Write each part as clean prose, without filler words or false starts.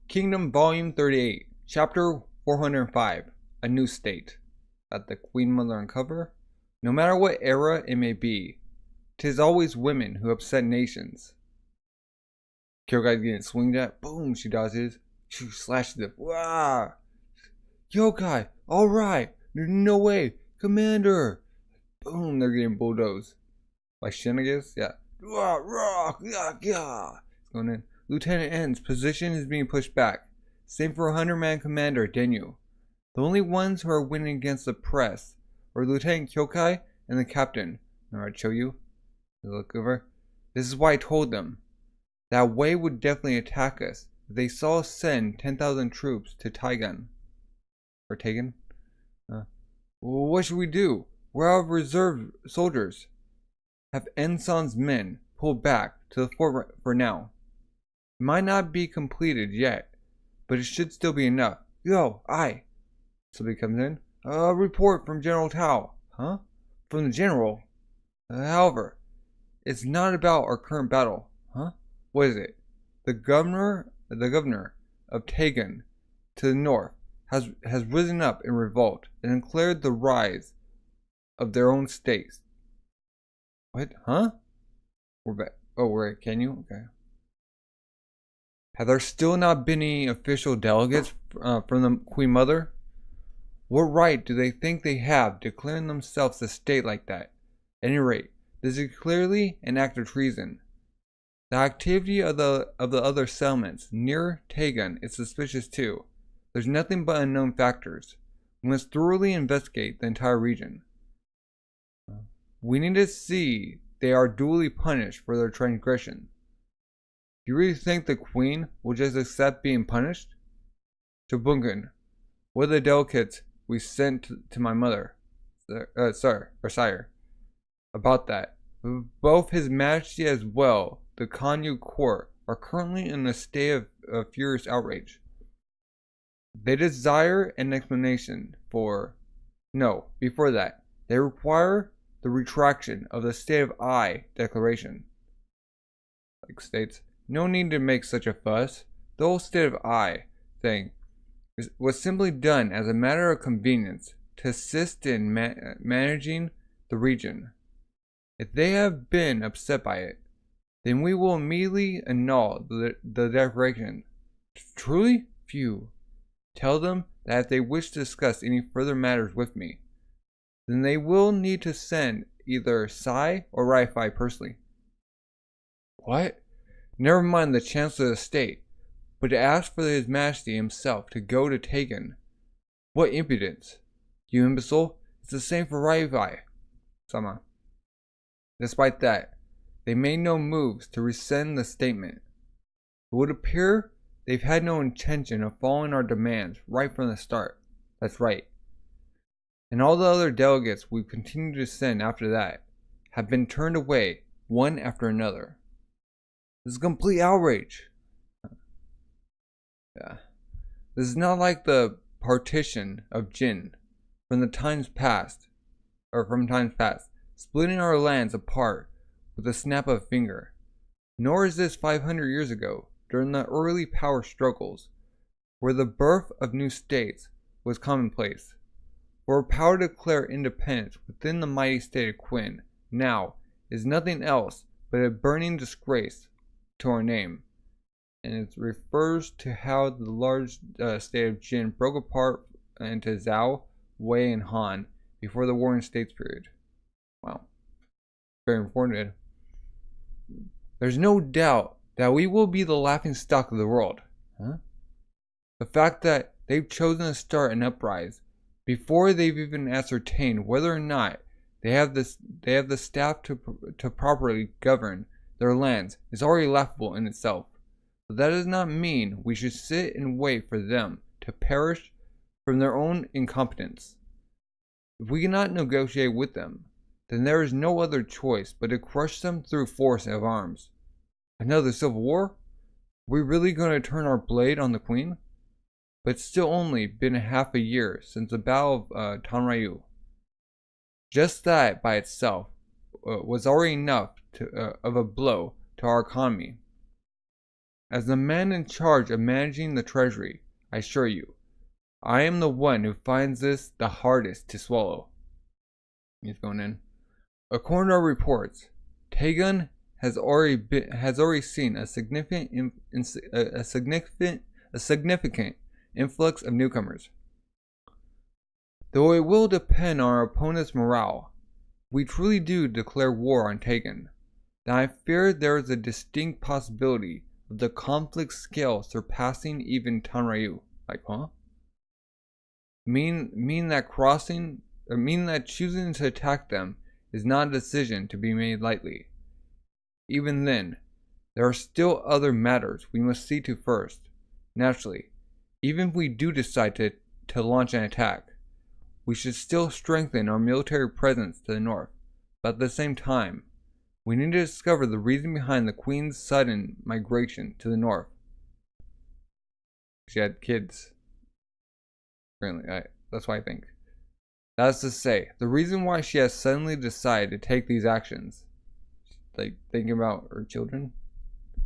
Kingdom Volume 38, Chapter 405, A New State. At the Queen Mother uncover. No matter what era it may be, 'tis always women who upset nations. Kyogai's getting swinged at. Boom, she dodges. She slashes it. Wow! Yokai, alright! No way! Commander! Boom, they're getting bulldozed. By Shenanigans? Yeah. Rock! Yeah! It's going in. Lieutenant N's position is being pushed back. Same for 100-man commander Denyu. The only ones who are winning against the press are Lieutenant Kyokai and the captain. Alright, show you. Look over. This is why I told them. That Wei would definitely attack us if they saw us send 10,000 troops to Taigan. Or Tagan? What should we do? We're out of reserve soldiers. Have Ensan's men pulled back to the fort for now. It might not be completed yet, but it should still be enough. Yo, aye. Somebody comes in. A report from General Tao. Huh? From the general? However, it's not about our current battle. Huh? What is it? The governor of Tagan to the north has risen up in revolt and declared the rise of their own states. What? Huh? We're back. Oh, we're at Kenyu? Okay. Have there still not been any official delegates from the Queen Mother? What right do they think they have declaring themselves a state like that? At any rate, this is clearly an act of treason. The activity of the other settlements near Tagan is suspicious too. There's nothing but unknown factors. We must thoroughly investigate the entire region. We need to see they are duly punished for their transgression. Do you really think the Queen will just accept being punished? Jabungan, what are the delegates we sent to my mother, sire, about that? Both His Majesty as well the Kanyu court are currently in a state of furious outrage. They desire an explanation for... No, before that, they require the retraction of the State of I declaration. Like states, no need to make such a fuss. The whole State of I thing was simply done as a matter of convenience to assist in managing the region. If they have been upset by it, then we will immediately annul the declaration. Truly? Phew. Tell them that if they wish to discuss any further matters with me, then they will need to send either Sai or Raifai personally. What? Never mind the Chancellor of the State, but to ask for His Majesty himself to go to Tagan. What impudence! You imbecile! It's the same for Raifai. Sama. Despite that, they made no moves to rescind the statement. It would appear they've had no intention of following our demands right from the start. That's right. And all the other delegates we've continued to send after that have been turned away one after another. This is complete outrage. Yeah. This is not like the partition of Jin from times past, splitting our lands apart with a snap of a finger. Nor is this 500 years ago, during the early power struggles, where the birth of new states was commonplace. For power to declare independence within the mighty state of Qin now is nothing else but a burning disgrace to our name, and it refers to how the large state of Jin broke apart into Zhao, Wei, and Han before the Warring States period. Wow, very informative. There's no doubt that we will be the laughingstock of the world. Huh? The fact that they've chosen to start an uprising before they've even ascertained whether or not they have the staff to properly govern their lands is already laughable in itself. But that does not mean we should sit and wait for them to perish from their own incompetence. If we cannot negotiate with them, then there is no other choice but to crush them through force of arms. Another civil war? Are we really going to turn our blade on the Queen? But it's still only been half a year since the Battle of Tanryu. Just that by itself was already enough of a blow to our economy. As the man in charge of managing the treasury, I assure you, I am the one who finds this the hardest to swallow. He's going in. According to our reports, Taegun has already seen a significant influx of newcomers. Though it will depend on our opponent's morale, if we truly do declare war on Taegun, then I fear there is a distinct possibility of the conflict scale surpassing even Tanryu. Like, huh? Mean that choosing to attack them is not a decision to be made lightly. Even then, there are still other matters we must see to first. Naturally, even if we do decide to launch an attack, we should still strengthen our military presence to the north, but at the same time, we need to discover the reason behind the Queen's sudden migration to the north. She had kids. Apparently, that's what I think. That's to say, the reason why she has suddenly decided to take these actions. Like, thinking about her children?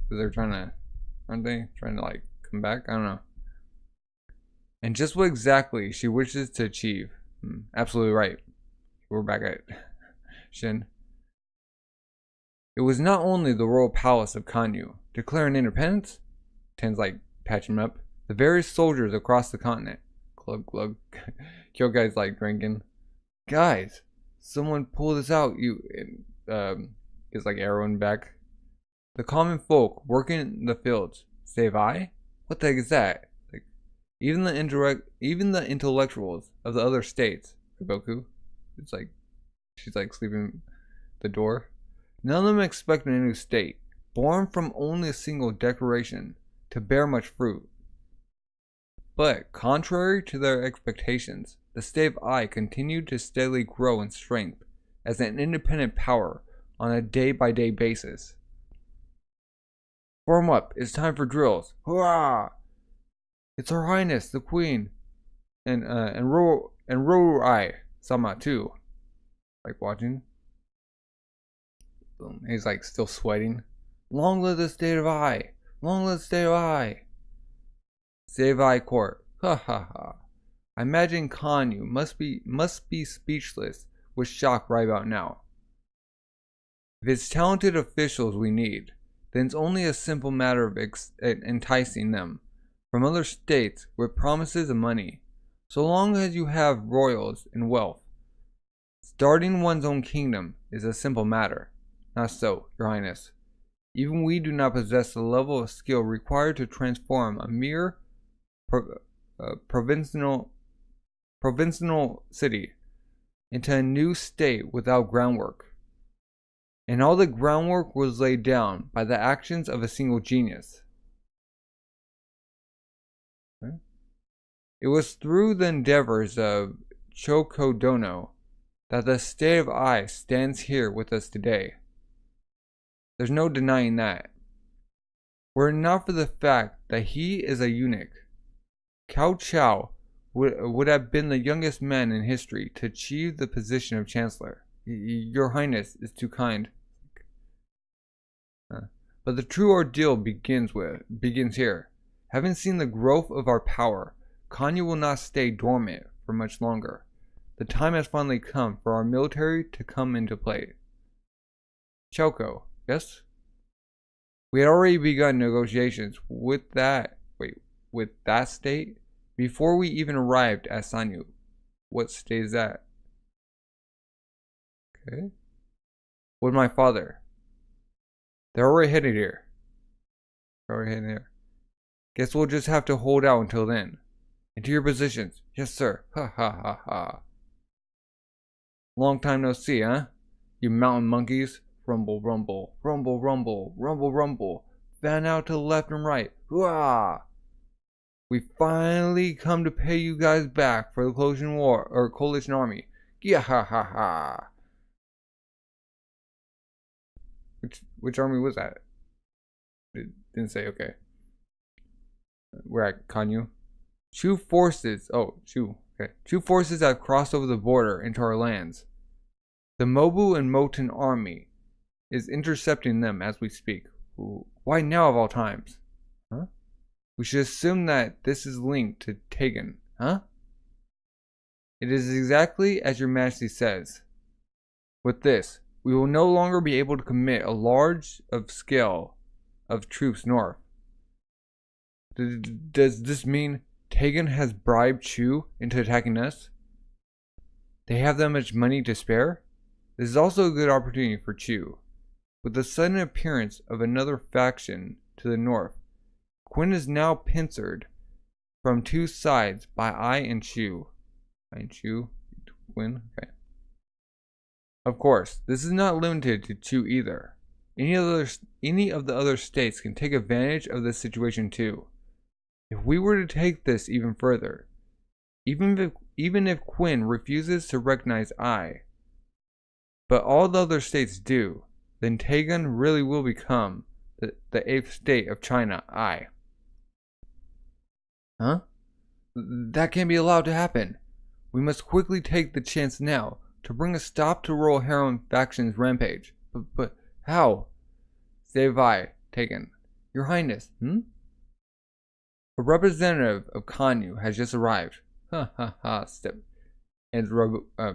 Because aren't they trying to, like, come back? I don't know. And just what exactly she wishes to achieve. Absolutely right. We're back at Shin. It was not only the royal palace of Kanyu declaring independence. Ten's like patching him up. The various soldiers across the continent. Glug glug. Kyogai's like drinking. Guys, someone pull this out. Is like arrowing back. The common folk working in the fields. Save I? What the heck is that? Like, even the intellectuals of the other states. Goku. It's like she's like sleeping at the door. None of them expect a new state, born from only a single declaration, to bear much fruit. But, contrary to their expectations, the state of I continued to steadily grow in strength as an independent power on a day-by-day basis. Form up, it's time for drills. Hurrah! It's Her Highness, the Queen, and Rorai Sama too. Like watching. He's like still sweating. Long live the state of I! Long live the state of I! State of I court. Ha ha ha. I imagine Kanyu must be speechless with shock right about now. If it's talented officials we need, then it's only a simple matter of enticing them from other states with promises of money. So long as you have royals and wealth, starting one's own kingdom is a simple matter. Not so, Your Highness. Even we do not possess the level of skill required to transform a mere provincial city into a new state without groundwork. And all the groundwork was laid down by the actions of a single genius. Okay. It was through the endeavors of Chokodono that the state of I stands here with us today. There's no denying that. Were it not for the fact that he is a eunuch, Cao Chao would have been the youngest man in history to achieve the position of Chancellor. Your Highness is too kind. But the true ordeal begins here. Having seen the growth of our power, Kanyu will not stay dormant for much longer. The time has finally come for our military to come into play. Choco, yes? We had already begun negotiations with that state before we even arrived at Sanyu. What state is that? Okay. With my father. They're already headed here. Guess we'll just have to hold out until then. Into your positions. Yes, sir. Ha ha ha ha. Long time no see, huh? You mountain monkeys. Rumble, rumble, rumble, rumble, rumble, rumble. Fan out to the left and right. Hooah! We finally come to pay you guys back for the coalition army. Yeah ha ha ha. Which army was that? It didn't say. Okay. We're at Kanyu. Chu forces. Oh, Chu. Okay. Chu forces have crossed over the border into our lands. The Mobu and Moten army is intercepting them as we speak. Ooh, why now of all times? We should assume that this is linked to Tegan, huh? It is exactly as your majesty says. With this, we will no longer be able to commit a large scale of troops north. Does this mean Tegan has bribed Chu into attacking us? They have that much money to spare? This is also a good opportunity for Chu. With the sudden appearance of another faction to the north, Quinn is now pincered from two sides by I and Chu. I and Chu? Quinn? Okay. Of course, this is not limited to Chu either. Any of the other states can take advantage of this situation too. If we were to take this even further, even if Quinn refuses to recognize I, but all the other states do, then Tegan really will become the eighth state of China, I. Huh? That can't be allowed to happen. We must quickly take the chance now to bring a stop to Royal Harem faction's rampage. But how? Save I, Tegan. Your Highness, A representative of Kanyu has just arrived. Ha ha ha, step. And I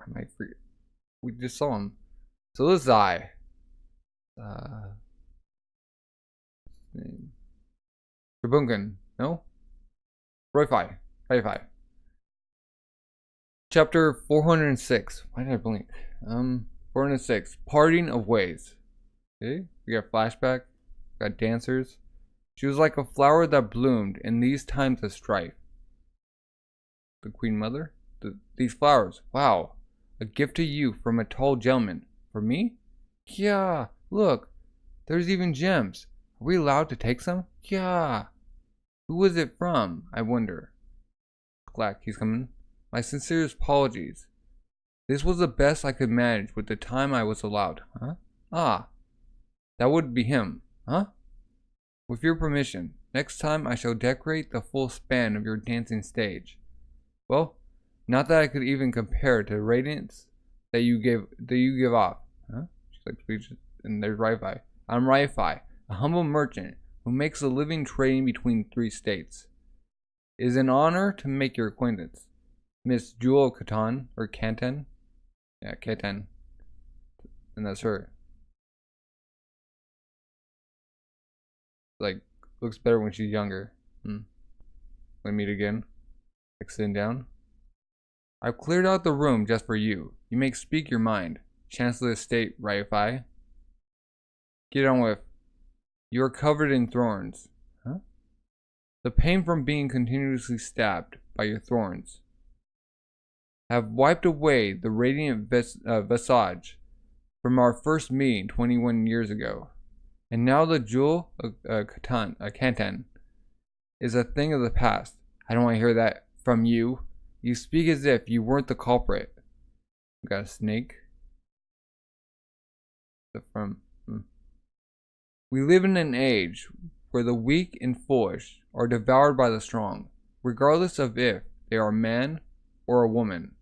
might forget. We just saw him. So this is I. Rabungan, no? Roifai. Chapter 406. Why did I blink? 406. Parting of Ways. Okay, we got flashback. Got dancers. She was like a flower that bloomed in these times of strife. The Queen Mother? These flowers. Wow. A gift to you from a tall gentleman. For me? Yeah. Look. There's even gems. Are we allowed to take some? Yeah. Who was it from, I wonder? Clack, he's coming. My sincerest apologies. This was the best I could manage with the time I was allowed. Huh? Ah. That would be him. Huh? With your permission, next time I shall decorate the full span of your dancing stage. Well, not that I could even compare to the radiance that you give off. Huh? She's like speeches, and there's Raifai. I'm Raifai, a humble merchant who makes a living trading between 3 states. It is an honor to make your acquaintance, Miss Jewel Katan or Kanten. Yeah, Kanten, and that's her. Like, looks better when she's younger. Let me meet again. Like sitting down. I've cleared out the room just for you. You may speak your mind. Chancellor of State Raifai. Get on with. You are covered in thorns. Huh? The pain from being continuously stabbed by your thorns have wiped away the radiant visage from our first meeting 21 years ago. And now the jewel Kanten is a thing of the past. I don't want to hear that from you. You speak as if you weren't the culprit. We got a snake. We live in an age where the weak and foolish are devoured by the strong, regardless of if they are a man or a woman.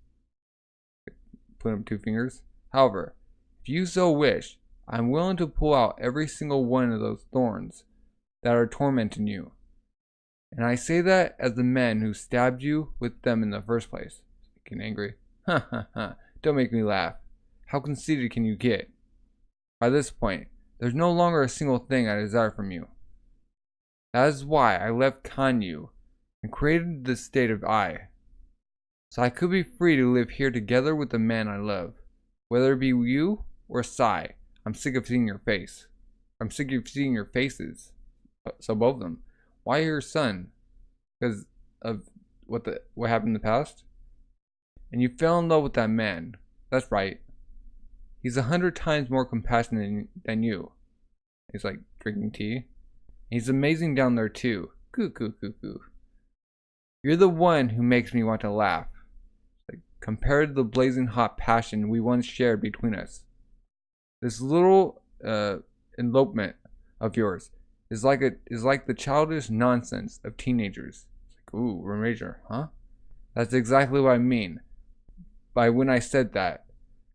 Put up 2 fingers. However, if you so wish, I'm willing to pull out every single one of those thorns that are tormenting you. And I say that as the men who stabbed you with them in the first place. Getting angry. Ha ha ha. Don't make me laugh. How conceited can you get? By this point, there's no longer a single thing I desire from you. That is why I left Kanyu and created the state of I. So I could be free to live here together with the man I love. Whether it be you or Sai, I'm sick of seeing your face. I'm sick of seeing your faces. So both of them. Why your son? Because of what happened in the past? And you fell in love with that man. That's right. He's 100 times more compassionate than you. He's like drinking tea. He's amazing down there too. Coo coo coo coo. You're the one who makes me want to laugh. Like, compared to the blazing hot passion we once shared between us. This little elopement of yours is like the childish nonsense of teenagers. It's like, ooh, we're major, huh? That's exactly what I mean by when I said that.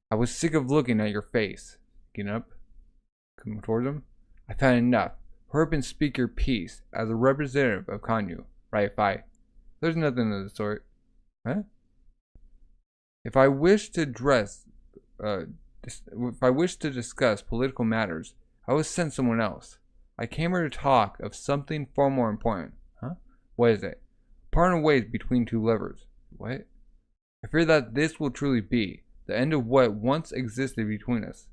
I was sick of looking at your face. Getting up, coming towards him. I've had enough. hurry up and speak your piece as a representative of Kanyu. Right, there's nothing of the sort. Huh? If I wish to discuss political matters, I will send someone else. I came here to talk of something far more important. Huh? What is it? Parting ways between two lovers. What? I fear that this will truly be the end of what once existed between us.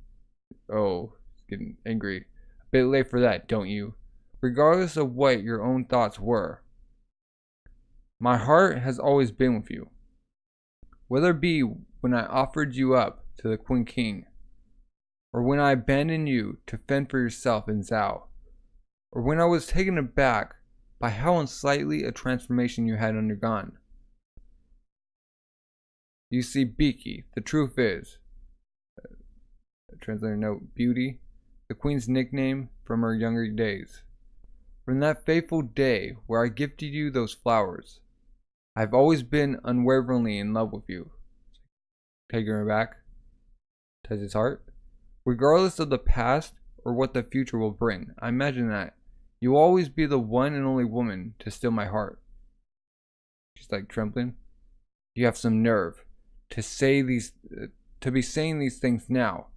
Oh, he's getting angry. A bit late for that, don't you? Regardless of what your own thoughts were, my heart has always been with you. Whether it be when I offered you up to the Queen King, or when I abandoned you to fend for yourself in Zhao, or when I was taken aback by how unsightly a transformation you had undergone. You see, Biki, the truth is, translator note, beauty, the Queen's nickname from her younger days. From that fateful day where I gifted you those flowers, I've always been unwaveringly in love with you. Taking her back, touches his heart. Regardless of the past or what the future will bring, I imagine that you will always be the one and only woman to steal my heart. She's like trembling. You have some nerve to say these, to be saying these things now.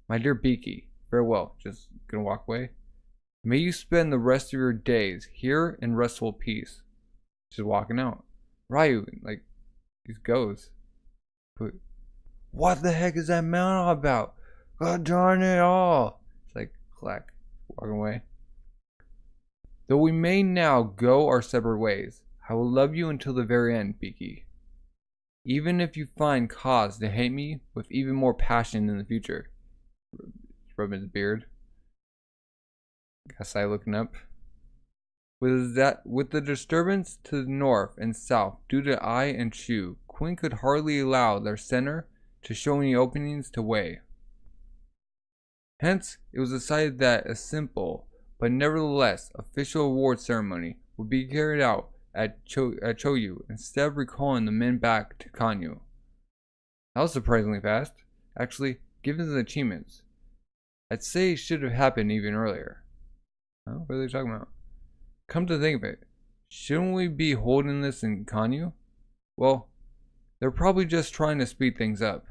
My dear Biki, farewell. Just gonna walk away. May you spend the rest of your days here in restful peace. Just walking out. Ryu, like, he goes. But what the heck is that man all about? God darn it all. It's like, clack, walking away. Though we may now go our separate ways, I will love you until the very end, Biki. Even if you find cause to hate me with even more passion in the future. Rubbing his beard. Kasai looking up. With the disturbance to the north and south due to Ai and Chu, Queen could hardly allow their center to show any openings to Wei. Hence, it was decided that a simple, but nevertheless official award ceremony would be carried out at Choyu instead of recalling the men back to Kanyu. That was surprisingly fast. Actually, given the achievements, I'd say it should have happened even earlier. Oh, what are they talking about? Come to think of it, shouldn't we be holding this in Kanyu? Well, they're probably just trying to speed things up.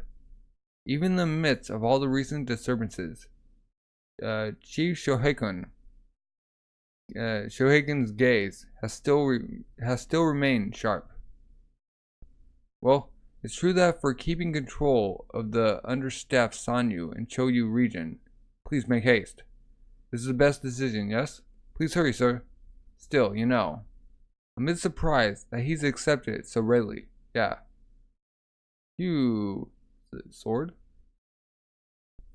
Even in the midst of all the recent disturbances, Chief Shoheikun's gaze has still remained sharp. Well, it's true that for keeping control of the understaffed Sanyu and Choyu region, please make haste. This is the best decision, yes? Please hurry, sir. Still, you know, I'm a bit surprised that he's accepted it so readily. Yeah. You... sword?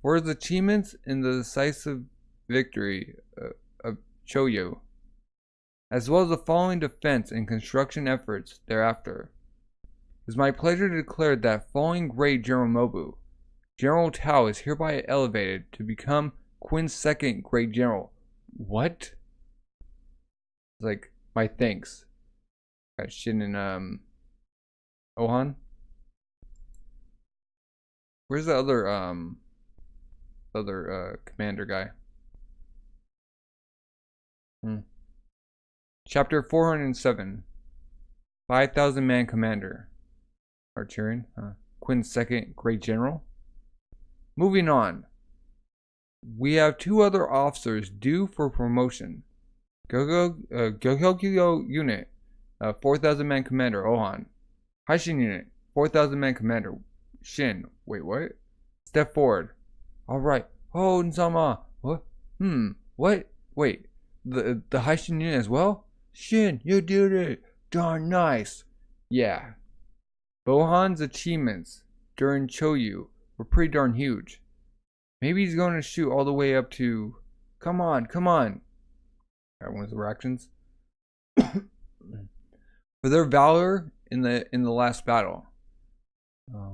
For his achievements in the decisive victory of Choyu, as well as the following defense and construction efforts thereafter, it is my pleasure to declare that following Great General Mobu, General Tao is hereby elevated to become Quin's second Great General. What? Like, my thanks. Got Shin and Ohan. Where's the other commander guy? Chapter 407. 5,000 man commander. Archerian. Quin's second Great General. Moving on. We have two other officers due for promotion. Gokyo unit, 4,000 man commander Ohan. Haishin unit, 4,000 man commander Shin. Wait, what? Step forward. Alright. Oh, Nsama. What? What? Wait. The Haishin unit as well? Shin, you did it. Darn nice. Yeah. Bohan's achievements during Choyu were pretty darn huge. Maybe he's going to shoot all the way up to... Come on, come on. Everyone's reactions. For their valor in the last battle,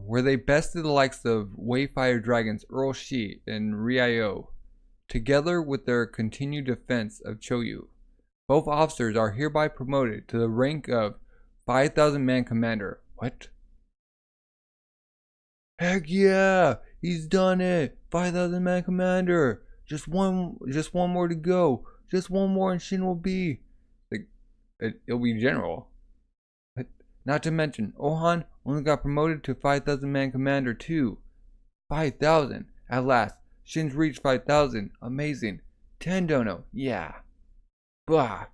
where they bested the likes of Wayfire Dragons Earl Shi and Ryo, together with their continued defense of Choyu. Both officers are hereby promoted to the rank of 5,000 man commander. What? Heck yeah! He's done it! 5,000 man commander! Just one more to go. just one more and Shin will be like it'll be general. But not to mention, Ohan only got promoted to 5,000 man commander too. 5,000 at last. Shin's reached 5,000. Amazing. 10 dono. Yeah. Bah.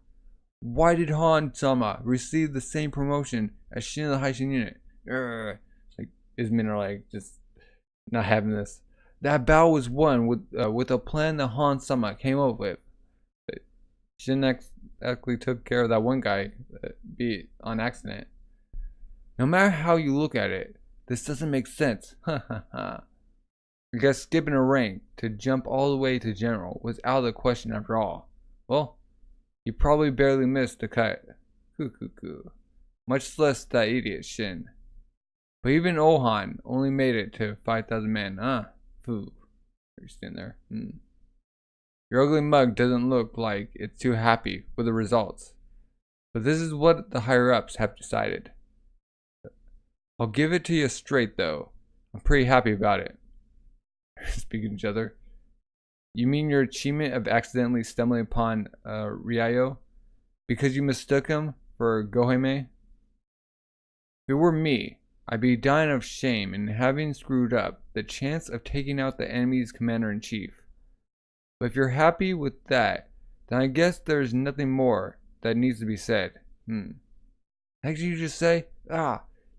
Why did Han-sama receive the same promotion as Shin in the Haishin unit? Like his men are like just not having this. That battle was won with a plan that Han-sama came up with. Shin actually took care of that one guy beat on accident. No matter how you look at it, this doesn't make sense. Ha ha ha. I guess skipping a rank to jump all the way to general was out of the question after all. Well, you probably barely missed the cut. Coo. Much less that idiot Shin. But even Ohan only made it to 5,000 men. Foo. You're standing there. Your ugly mug doesn't look like it's too happy with the results. But this is what the higher-ups have decided. I'll give it to you straight though. I'm pretty happy about it. Speaking to each other. You mean your achievement of accidentally stumbling upon Ryo because you mistook him for Goheme? If it were me, I'd be dying of shame in having screwed up the chance of taking out the enemy's commander-in-chief. But if you're happy with that, then I guess there's nothing more that needs to be said. Next you just say,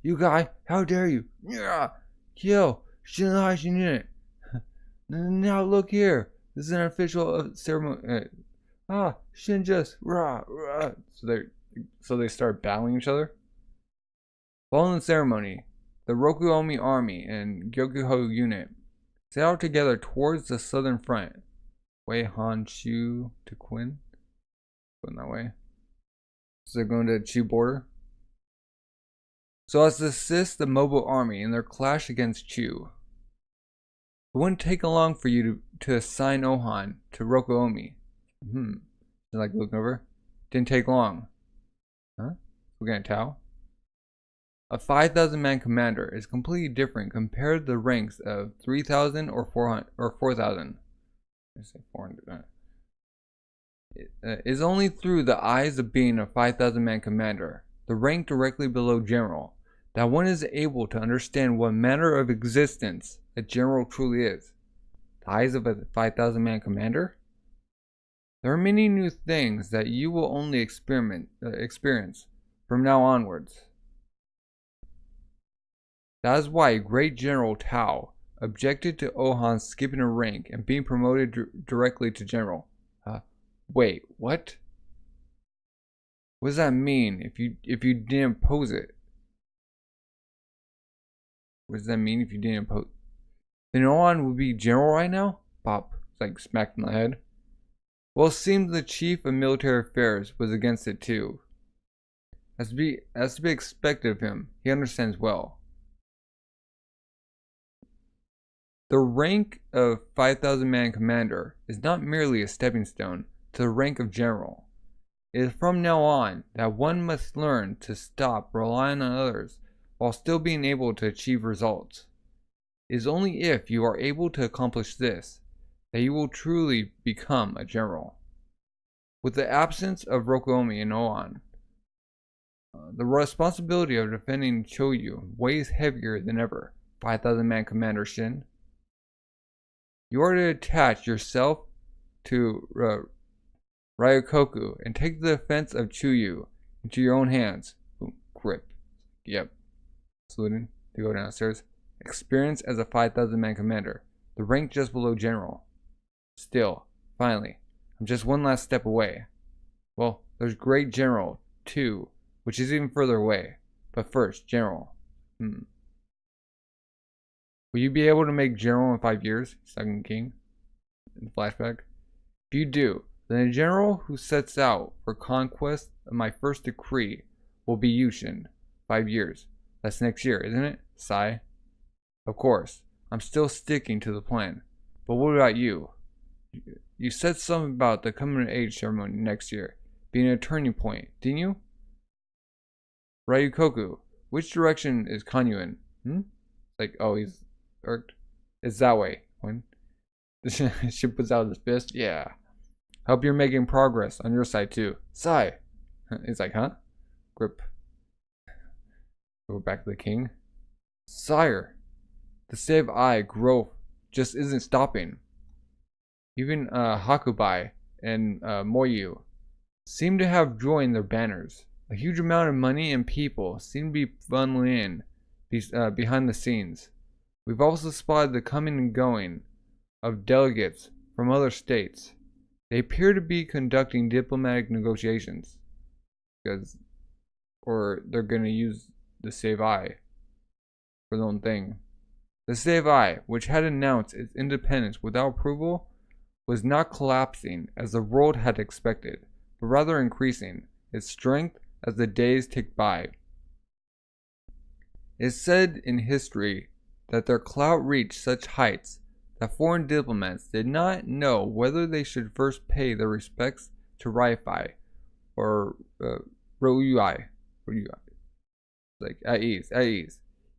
you guy, how dare you? Yeah, kill, Shin unit. Now look here. This is an official ceremony. Shin just rah. So they start battling each other. Following the ceremony, the Rokuomi army and Gyokuho unit set out together towards the southern front. Wei Honshu to Quinn. Going that way. So they're going to the Chu border. So as to assist the mobile army in their clash against Chu. It wouldn't take long for you to assign Ohan to Rokuomi. Like looking over. Didn't take long. We're gonna Tao. A 5,000 man commander is completely different compared to the ranks of 3,000 or 4,000. I say 400. It is only through the eyes of being a 5,000 man commander, the rank directly below general, that one is able to understand what manner of existence a general truly is. The eyes of a 5,000 man commander? There are many new things that you will only experience from now onwards. That is why Great General Tao objected to Ohan skipping a rank and being promoted directly to general. Wait, what? What does that mean if you didn't oppose it? What does that mean if you didn't oppose? Then Ohan would be general right now? Pop, like smacked in the head. Well, it seems the chief of military affairs was against it too. As to be expected of him, he understands well. The rank of 5,000 man commander is not merely a stepping stone to the rank of general. It is from now on that one must learn to stop relying on others while still being able to achieve results. It is only if you are able to accomplish this that you will truly become a general. With the absence of Rokuomi and Ohan, the responsibility of defending Choyu weighs heavier than ever. 5,000 man commander Shin. You are to attach yourself to Ryokoku and take the defense of Chuyu into your own hands. Boom, grip. Yep. Saluting to go downstairs. Experience as a 5,000 man commander. The rank just below general. Still, finally, I'm just one last step away. Well, there's Great General, too, which is even further away. But first, General. Will you be able to make General in 5 years? Second King. In the flashback. If you do, then the general who sets out for conquest of my first decree will be Yushin. 5 years. That's next year, isn't it? Sigh. Of course, I'm still sticking to the plan. But what about you? You said something about the coming of age ceremony next year being a turning point, didn't you? Ryukoku, which direction is Kanyu in? Like, oh, he's irked. It's that way. When the ship puts out his fist, yeah. Hope you're making progress on your side too. Sigh. He's like, huh? Grip. Go back to the king. Sire, the save eye growth just isn't stopping. Even Hakubai and Moyu seem to have joined their banners. A huge amount of money and people seem to be funneling in behind the scenes. We've also spotted the coming and going of delegates from other states. They appear to be conducting diplomatic negotiations, or they're going to use the Save Eye for their own thing. The Save Eye, which had announced its independence without approval, was not collapsing as the world had expected, but rather increasing its strength as the days ticked by. It is said in history that their clout reached such heights that foreign diplomats did not know whether they should first pay their respects to Raifai or Royui. Like, at ease.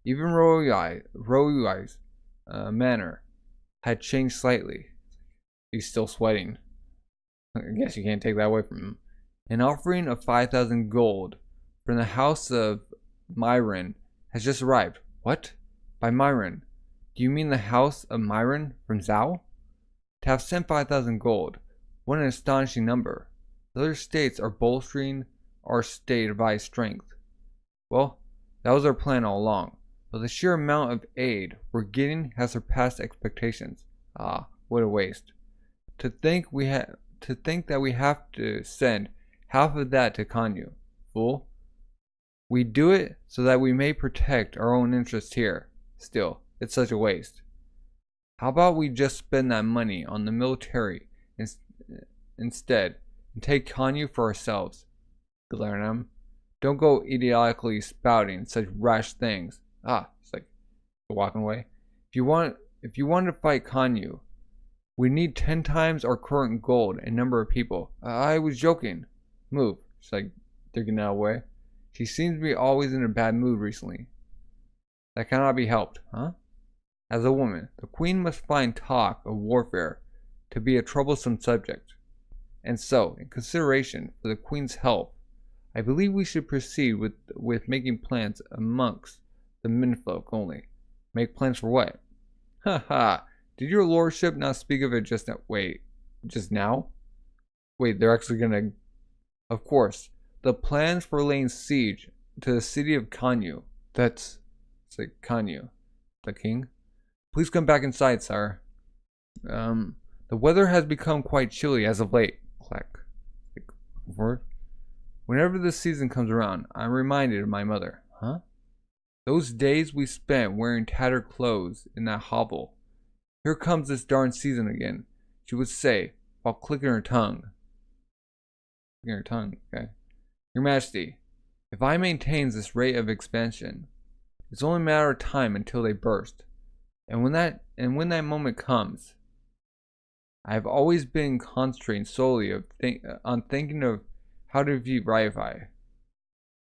Even Royui's manner had changed slightly. He's still sweating. I guess you can't take that away from him. An offering of 5,000 gold from the house of Myron has just arrived. What? By Myron? Do you mean the house of Myron from Zhao? To have sent 5,000 gold, what an astonishing number. The other states are bolstering our state of eye strength. Well, that was our plan all along, but the sheer amount of aid we're getting has surpassed expectations. Ah, what a waste. To think that we have to send half of that to Kanyu. Fool. We do it so that we may protect our own interests here. Still, it's such a waste. How about we just spend that money on the military instead and take Kanyu for ourselves? Glaring at him. Don't go idiotically spouting such rash things. Ah, it's like walking away. If you want to fight Kanyu, we need 10 times our current gold and number of people. I was joking. Move. She's like digging that away. She seems to be always in a bad mood recently. That cannot be helped, huh? As a woman, the queen must find talk of warfare to be a troublesome subject. And so, in consideration for the queen's health, I believe we should proceed with making plans amongst the menfolk only. Make plans for what? Ha ha! Did your lordship not speak of it just now? Wait, just now? Wait, they're actually gonna... Of course, the plans for laying siege to the city of Kanyu. It's like Kanyu. The king? Please come back inside, sire. The weather has become quite chilly as of late. Clack. Forward. Whenever this season comes around, I'm reminded of my mother. Huh? Those days we spent wearing tattered clothes in that hovel. Here comes this darn season again, she would say, while clicking her tongue. Okay. Your Majesty, if I maintains this rate of expansion, it's only a matter of time until they burst. And when that moment comes, I have always been concentrating solely on thinking of how to defeat Raifai.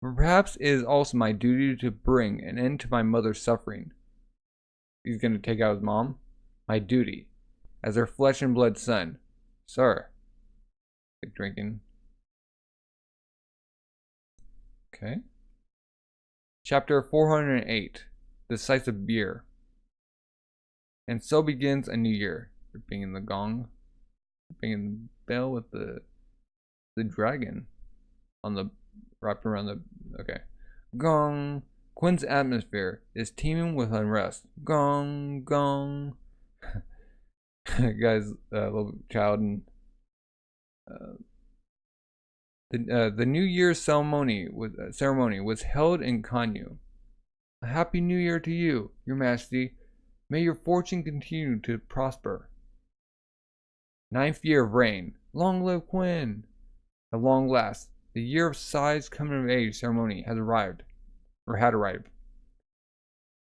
But perhaps it is also my duty to bring an end to my mother's suffering. He's going to take out his mom? My duty, as her flesh and blood son. Sir. Keep drinking. Okay. Chapter 408. Decisive Beer. And so begins a new year. Banging the gong. Banging the bell with the dragon. On the... wrapped around the... Okay. Gong. Quinn's atmosphere is teeming with unrest. Gong. Gong. Guys, little child and... The New Year's ceremony was held in Kanyu. A happy New Year to you, Your Majesty. May your fortune continue to prosper. 9th year of reign. Long live Quinn! At long last, the year of Sai's coming of age ceremony has arrived, or had arrived.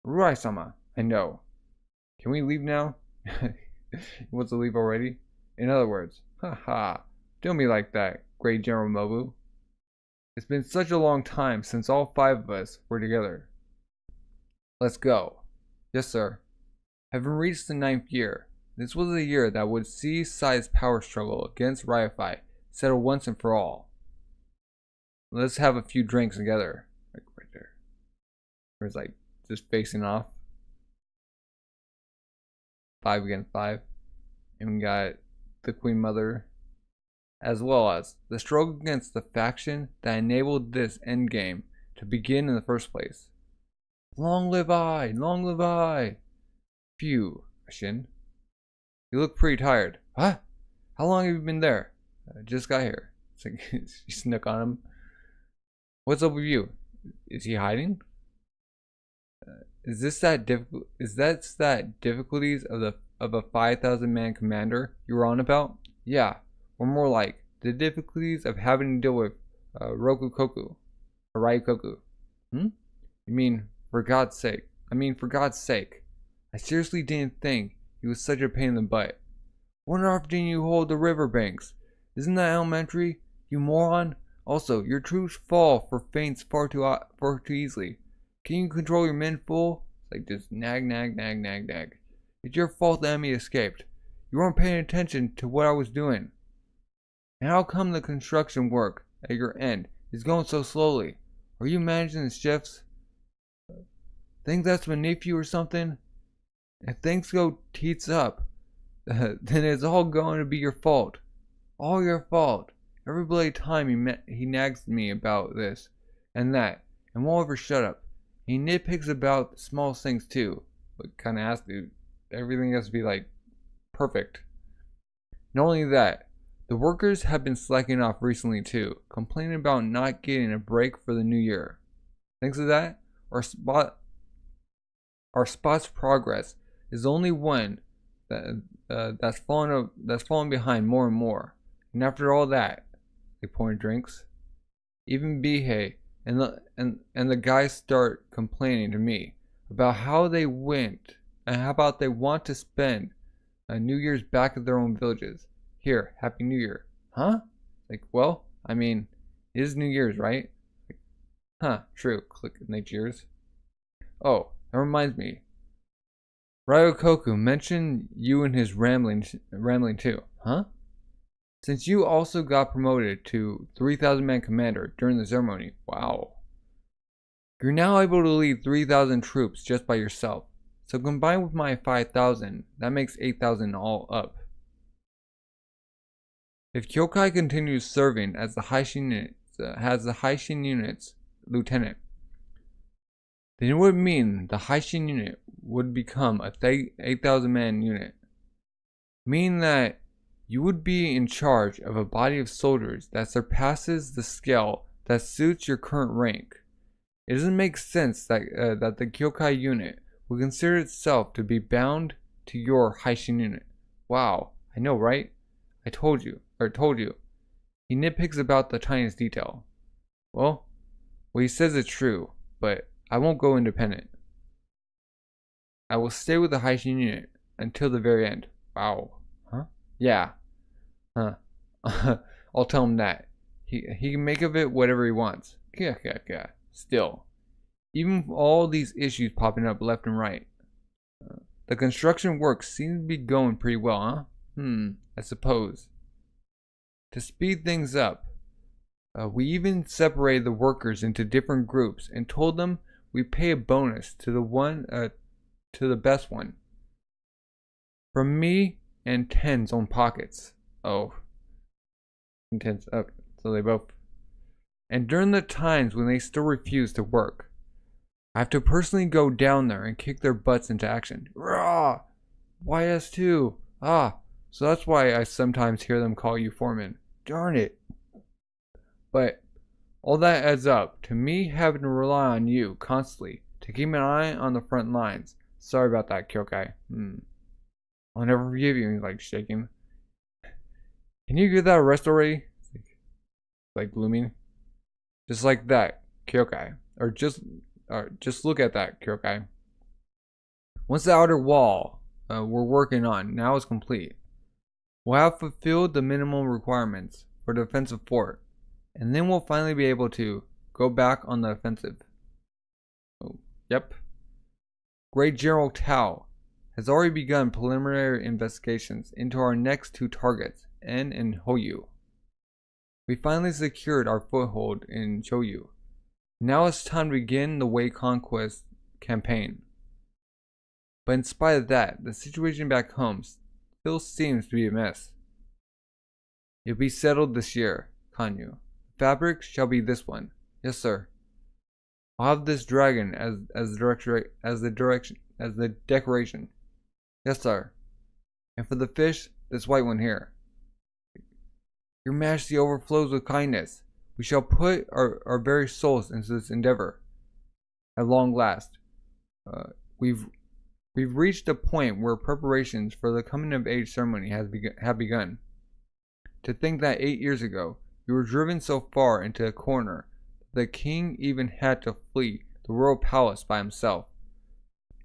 Ruai-sama, I know. Can we leave now? He wants to leave already? In other words, haha, don't be like that, Great General Mobu. It's been such a long time since all 5 of us were together. Let's go. Yes, sir. Having reached the 9th year, This was a year that would see Sai's power struggle against Ryafai settle once and for all. Let's have a few drinks together. Like right there. There's like just facing off. 5 against 5. And we got the Queen Mother, as well as the struggle against the faction that enabled this endgame to begin in the first place. Long live I! Long live I! Phew, Shin. You look pretty tired. Huh? How long have you been there? Just got here. It's like she snuck on him. What's up with you? Is he hiding? Is that difficulties of a 5,000 man commander you were on about? Yeah, or more like the difficulties of having to deal with Ryukoku. You mean for God's sake? I seriously didn't think he was such a pain in the butt. Wonder how often you hold the riverbanks? Isn't that elementary? You moron! Also, your troops fall for feints far too easily. Can you control your men, fool? Like just nag. It's your fault the enemy escaped. You weren't paying attention to what I was doing. And how come the construction work at your end is going so slowly? Are you managing the shifts? Think that's beneath you or something? If things go teats up, then it's all going to be your fault. All your fault. Every bloody time he nags me about this and that, and won't ever shut up. He nitpicks about the small things too, but kind of has to. Everything has to be like perfect. Not only that, the workers have been slacking off recently too, complaining about not getting a break for the new year. Thanks to that, our spot's progress is only one that's fallen behind more and more. And after all that, they pour in drinks. Even Bihei and the guys start complaining to me about how they went and how about they want to spend New Year's back at their own villages. Here, Happy New Year. Huh? Like, well, I mean, it is New Year's, right? Like, huh, true. Click next year's. Oh, that reminds me. Ryukoku mentioned you in his rambling too. Huh? Since you also got promoted to 3,000 man commander during the ceremony. Wow. You're now able to lead 3,000 troops just by yourself. So combined with my 5,000, that makes 8,000 all up. If Kyokai continues serving as the Haishin unit's lieutenant, then it would mean the Haishin unit would become a 8,000 man unit. Meaning that you would be in charge of a body of soldiers that surpasses the scale that suits your current rank. It doesn't make sense that the Kyokai unit would consider itself to be bound to your Haishin unit. Wow, I know, right? I told you. He nitpicks about the tiniest detail. Well, what he says is true, but I won't go independent. I will stay with the Haishin unit until the very end. Wow. Huh? Yeah. Huh. I'll tell him that. He can make of it whatever he wants. Yeah. Still. Even with all these issues popping up left and right. The construction work seems to be going pretty well, huh? I suppose. To speed things up, we even separated the workers into different groups and told them we pay a bonus to the best one. From me and Ten's own pockets. Oh. And Ten's up. So they both. And during the times when they still refuse to work, I have to personally go down there and kick their butts into action. Rah! YS2! Ah, so that's why I sometimes hear them call you foreman. Darn it. But all that adds up to me having to rely on you constantly to keep an eye on the front lines. Sorry about that, Kyokai. I'll never forgive you. He's like shaking. Can you give that a rest already? Like blooming. Just like that, Kyokai. Or just look at that, Kyokai. Once the outer wall we're working on now is complete, we'll have fulfilled the minimum requirements for the defensive fort, and then we'll finally be able to go back on the offensive. Oh, yep. Great General Tao, has already begun preliminary investigations into our next two targets, En and Hoyu. We finally secured our foothold in Choyu. Now it's time to begin the Wei conquest campaign. But in spite of that, the situation back home still seems to be a mess. It'll be settled this year, Kanyu. The fabric shall be this one. Yes, sir. I'll have this dragon as the decoration. Yes, sir. And for the fish, this white one here. Your Majesty overflows with kindness. We shall put our very souls into this endeavor. At long last, we've reached a point where preparations for the coming of age ceremony have begun. To think that 8 years ago, we were driven so far into a corner that the king even had to flee the royal palace by himself.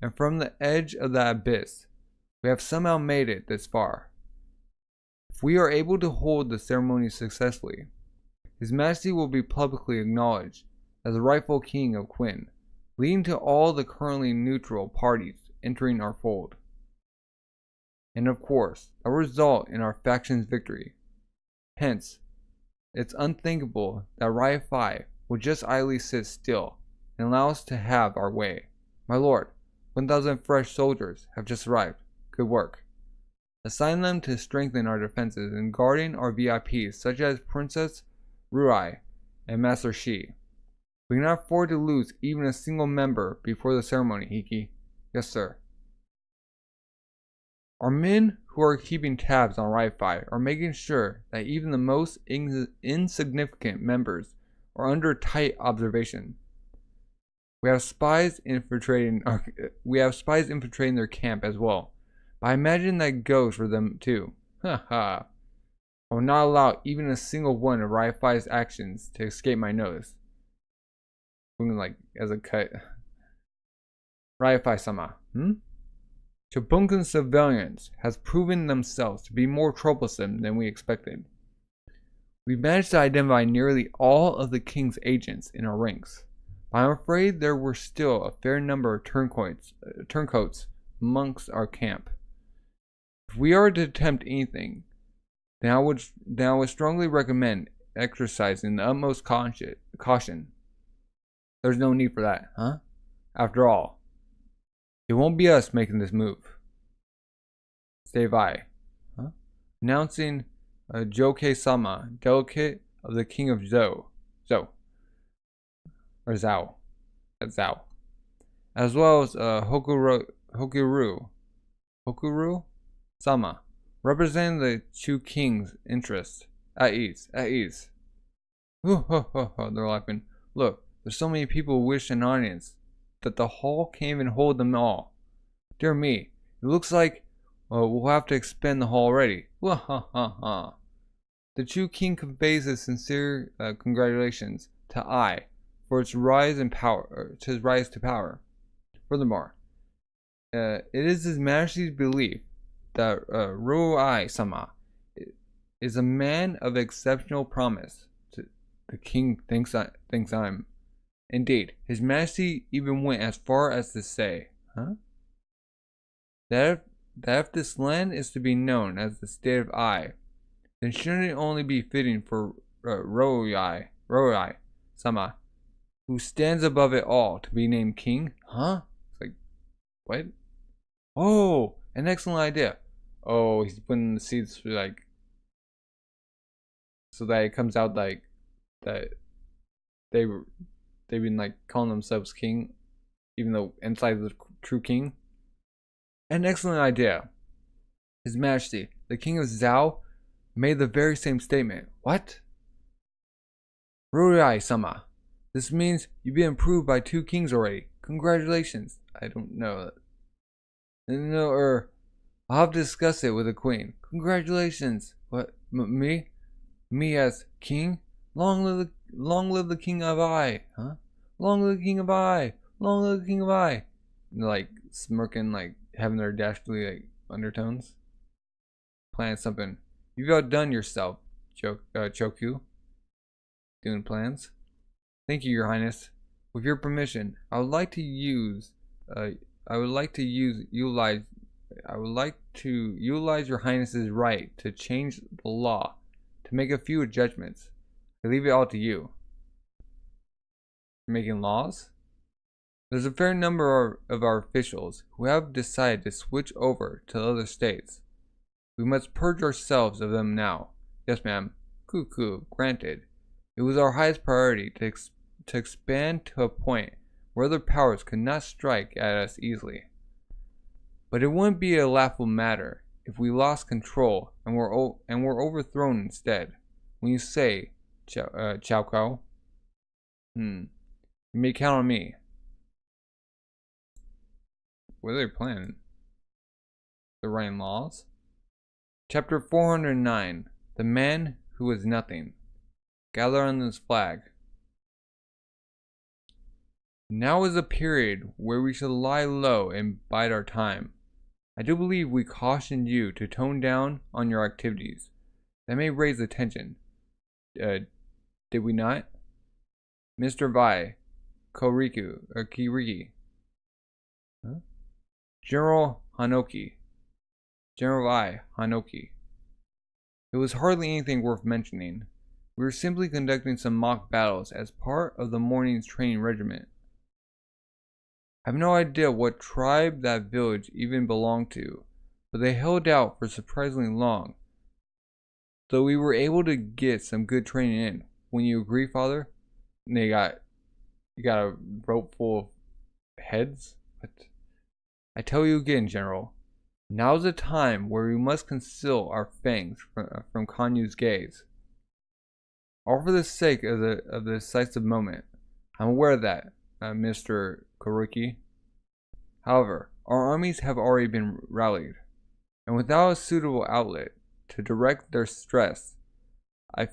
And from the edge of that abyss, we have somehow made it this far. If we are able to hold the ceremony successfully, His Majesty will be publicly acknowledged as the rightful king of Qin, leading to all the currently neutral parties entering our fold. And of course, that will result in our faction's victory. Hence, it's unthinkable that Riot 5 will just idly sit still and allow us to have our way. My lord, 1,000 fresh soldiers have just arrived. Good work. Assign them to strengthen our defenses and guarding our VIPs such as Princess Ruai and Master Shi. We cannot afford to lose even a single member before the ceremony, Hiki. Yes, sir. Our men who are keeping tabs on Riot 5 are making sure that even the most insignificant members are under tight observation. We have spies infiltrating their camp as well. But I imagine that goes for them too. Haha. I will not allow even a single one of Riot 5's actions to escape my notice. Like as a cut. Riot 5-sama. Chobunkan civilians has proven themselves to be more troublesome than we expected. We've managed to identify nearly all of the king's agents in our ranks, but I'm afraid there were still a fair number of turncoats amongst our camp. If we are to attempt anything, then I would strongly recommend exercising the utmost caution. There's no need for that, huh? After all, it won't be us making this move. Save I. Huh? Announcing Jokei-sama, delegate of the King of Zhou. Or Zhao. That's Zhao. As well as Hokuru-sama, representing the two kings' interests. At ease. They're laughing. Look, there's so many people who wish an audience that the hall can't even hold them all. Dear me, it looks like we'll have to expend the hall already. The true king conveys his sincere congratulations to I for its rise to power. Furthermore, it is His Majesty's belief that Ruai-sama is a man of exceptional promise. The king thinks I'm. Indeed, His Majesty even went as far as to say, that if this land is to be known as the State of I, then shouldn't it only be fitting for Ruai-sama, who stands above it all, to be named king? It's like, what? Oh, an excellent idea. Oh, he's putting the seeds for like, so that it comes out like that they've been like calling themselves king, even though inside the true king. An excellent idea. His Majesty, the King of Zhao, made the very same statement. What? Ruai-sama, this means you've been approved by 2 kings already. Congratulations. I don't know. No, I'll have to discuss it with the queen. Congratulations. What? Me? Me as king? Long live the king of I, Long live the king of I! Long live the king of I! And they're like smirking, like having their dastardly like undertones. Planning something. You've outdone yourself, Choku. Doing plans. Thank you, Your Highness. With your permission, I would like to utilize I would like to utilize your highness's right to change the law, to make a few adjustments. I leave it all to you. Making laws? There's a fair number of our officials who have decided to switch over to other states. We must purge ourselves of them now. Yes, ma'am. Cuckoo, granted. It was our highest priority to expand to a point where other powers could not strike at us easily. But it wouldn't be a laughable matter if we lost control and were overthrown instead. When you say, Chow Kao, you may count on me. What are they planning? They're writing laws? Chapter 409. The Man Who Was Nothing. Gather on this flag. Now is a period where we should lie low and bide our time. I do believe we cautioned you to tone down on your activities. That may raise attention. Did we not? Mr. Vi, Kiriki. Huh? General Hanoki. General Vi, Hanoki. It was hardly anything worth mentioning. We were simply conducting some mock battles as part of the morning's training regiment. I have no idea what tribe that village even belonged to, but they held out for surprisingly long. Though we were able to get some good training in. When you agree, Father? And you got a rope full of heads? But I tell you again, General, now's the time where we must conceal our fangs from Kanyu's gaze. All for the sake of the decisive moment. I'm aware of that, Mr. Kuroki. However, our armies have already been rallied, and without a suitable outlet to direct their stress, I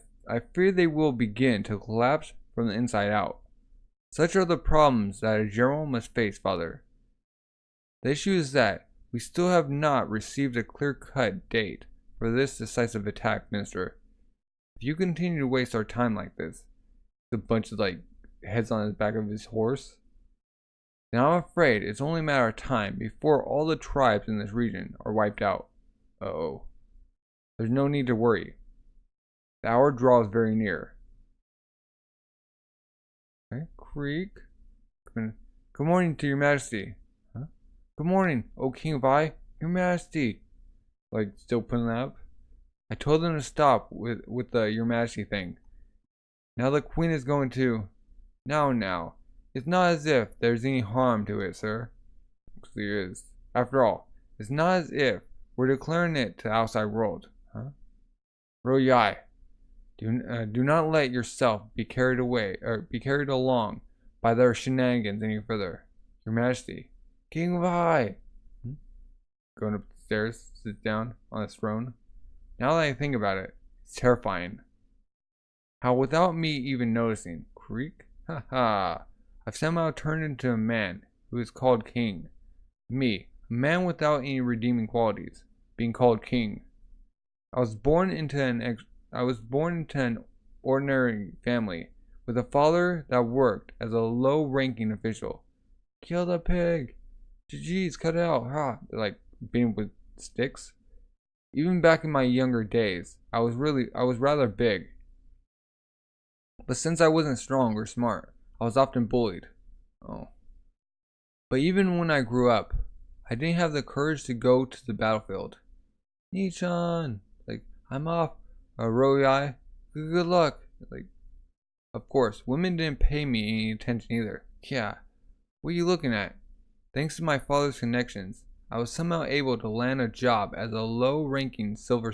fear they will begin to collapse from the inside out. Such are the problems that a general must face, Father. The issue is that we still have not received a clear-cut date for this decisive attack, Minister. If you continue to waste our time like this, with a bunch of heads on the back of his horse, then I'm afraid it's only a matter of time before all the tribes in this region are wiped out. Uh-oh. There's no need to worry. The hour draws very near. Okay, Creek. Good morning to your majesty. Huh? Good morning, O King Vi, your majesty. Still putting that up? I told them to stop with the your majesty thing. Now the queen is going to... Now. It's not as if there's any harm to it, sir. There is. After all, it's not as if we're declaring it to the outside world. Huh? Royai, do not let yourself be carried away or be carried along by their shenanigans any further. Your Majesty, King Vi. Going up the stairs, sits down on his throne. Now that I think about it, it's terrifying. How without me even noticing, Creek, I've somehow turned into a man who is called king. Me, a man without any redeeming qualities, being called king. I was born into an ordinary family with a father that worked as a low-ranking official. Kill the pig! Jeez, cut it out! Ha! Beating with sticks. Even back in my younger days, I was rather big. But since I wasn't strong or smart, I was often bullied. Oh. But even when I grew up, I didn't have the courage to go to the battlefield. Nichan! I'm off. Royai, good luck. Of course, women didn't pay me any attention either. Yeah. What are you looking at? Thanks to my father's connections, I was somehow able to land a job as a low-ranking civil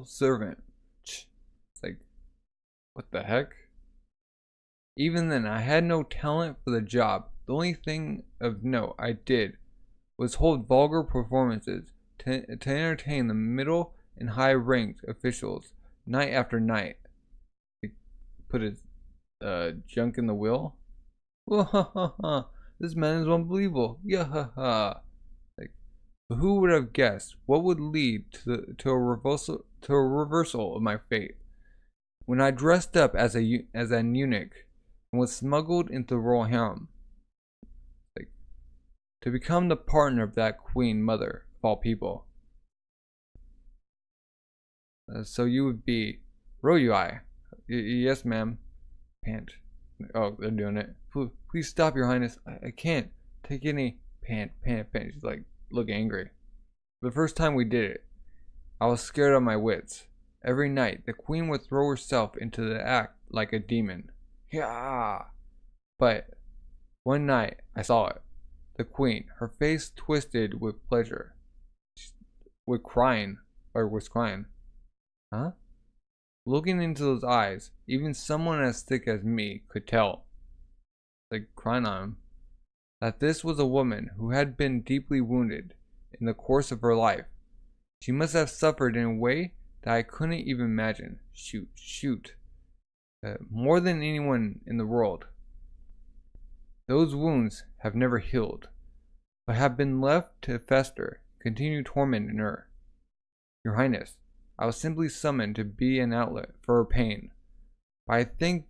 servant. It's what the heck? Even then, I had no talent for the job. The only thing of note I did was hold vulgar performances to entertain the middle and high-ranked officials night after night. Put his junk in the wheel. This man is unbelievable. Yeah. But who would have guessed what would lead to a reversal of my fate? When I dressed up as an eunuch and was smuggled into the royal harem. to become the partner of that queen mother of all people. So you would be Royui. Yes, ma'am. Pant. Oh, they're doing it. Please stop, your highness. I can't take any. Pant. She's like, look angry. The first time we did it, I was scared of my wits. Every night, the queen would throw herself into the act like a demon. Yeah. But one night, I saw it. The queen, her face twisted with pleasure. She was crying. Huh? Looking into those eyes, even someone as thick as me could tell, like crying on him, that this was a woman who had been deeply wounded in the course of her life. She must have suffered in a way that I couldn't even imagine. More than anyone in the world. Those wounds have never healed, but have been left to fester, continue tormenting her. Your Highness, I was simply summoned to be an outlet for her pain. But I think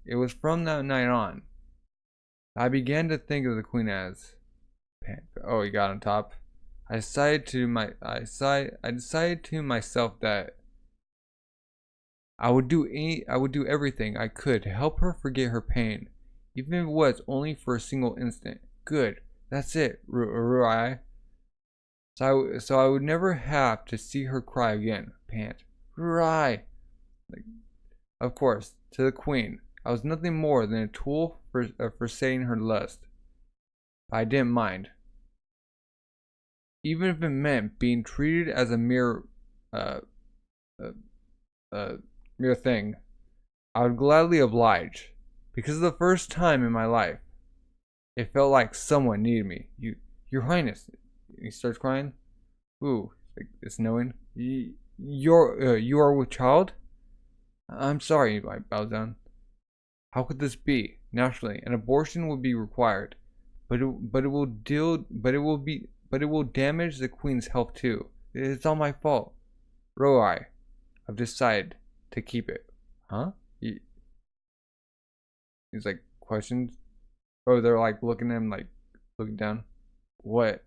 it was from that night on I began to think of the queen as. Oh, he got on top. I decided to myself that I would do everything I could to help her forget her pain, even if it was only for a single instant. Good, that's it, Ruai. So I would never have to see her cry again. Pant. Ruai. Of course, to the queen, I was nothing more than a tool for saying her lust. But I didn't mind. Even if it meant being treated as a mere thing, I would gladly oblige. Because the first time in my life, it felt like someone needed me. Your Highness. He starts crying. Ooh, it's knowing. You are with child? I'm sorry, I bow down. How could this be? Naturally, an abortion would be required, but it will damage the queen's health too. It's all my fault. Roai, I've decided to keep it. Huh? He's like, questions? Oh, they're like looking at him, like looking down. What?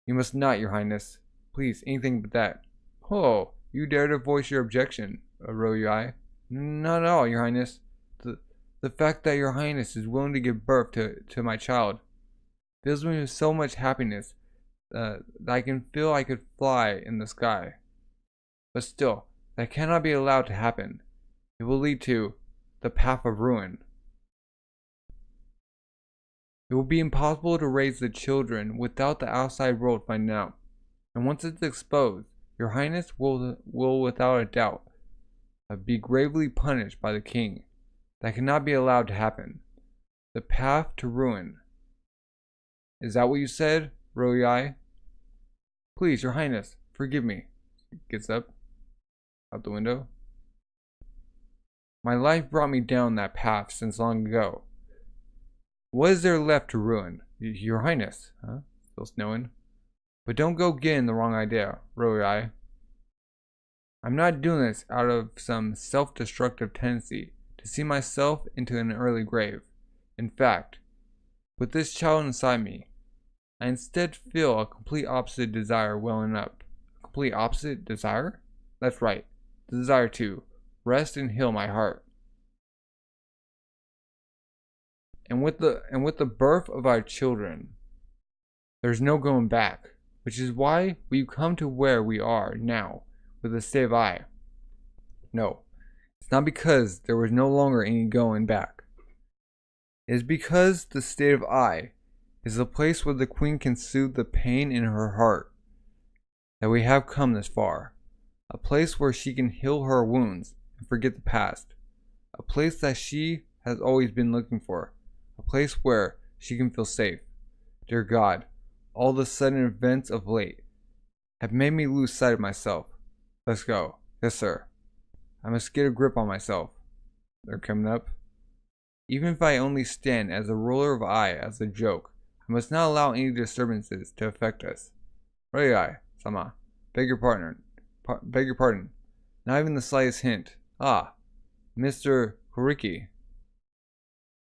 You must not, your highness. Please, anything but that. Oh, you dare to voice your objection, Royui. Not at all, your highness. The fact that your highness is willing to give birth to my child fills me with so much happiness that I can feel I could fly in the sky. But still, that cannot be allowed to happen. It will lead to the path of ruin. It will be impossible to raise the children without the outside world finding out. And once it's exposed, your highness will without a doubt be gravely punished by the king. That cannot be allowed to happen. The path to ruin. Is that what you said, Royai? Please, your highness, forgive me. Gets up, out the window. My life brought me down that path since long ago. What is there left to ruin? Your highness, huh? Still snowing. But don't go getting the wrong idea, Royai. I'm not doing this out of some self-destructive tendency to see myself into an early grave. In fact, with this child inside me, I instead feel a complete opposite desire welling up. A complete opposite desire? That's right. The desire to rest and heal my heart. And with the birth of our children, there's no going back, which is why we've come to where we are now with the state of I. No, it's not because there was no longer any going back. It is because the state of I is the place where the queen can soothe the pain in her heart that we have come this far. A place where she can heal her wounds and forget the past. A place that she has always been looking for. A place where she can feel safe. Dear God, all the sudden events of late have made me lose sight of myself. Let's go. Yes, sir. I must get a grip on myself. They're coming up. Even if I only stand as a ruler of I as a joke, I must not allow any disturbances to affect us. Rei, sama, beg your pardon. Beg your pardon. Not even the slightest hint. Ah, Mr. Horiki.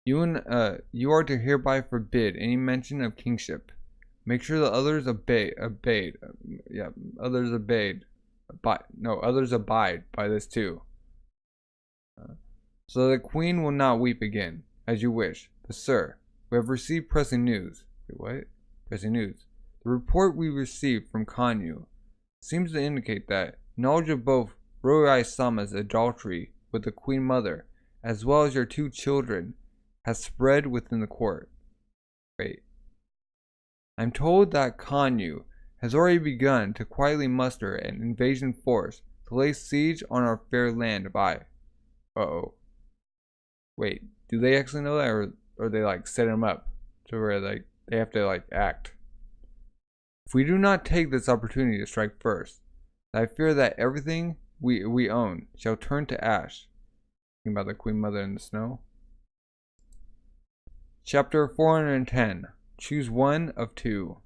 You are to hereby forbid any mention of kingship. Make sure the others others abide by this too. So the queen will not weep again, as you wish. But sir, we have received pressing news. Wait, what? Pressing news. The report we received from Kanyu seems to indicate that knowledge of both Ryuai-sama's adultery with the queen mother, as well as your 2 children, has spread within the court. Wait. I'm told that Kanyu has already begun to quietly muster an invasion force to lay siege on our fair land of Ai. Uh-oh. Wait, do they actually know that, or are they like setting them up to where like they have to like act? If we do not take this opportunity to strike first, I fear that everything we own shall turn to ash. Thinking about the Queen Mother in the snow. Chapter 410. Choose one of 2.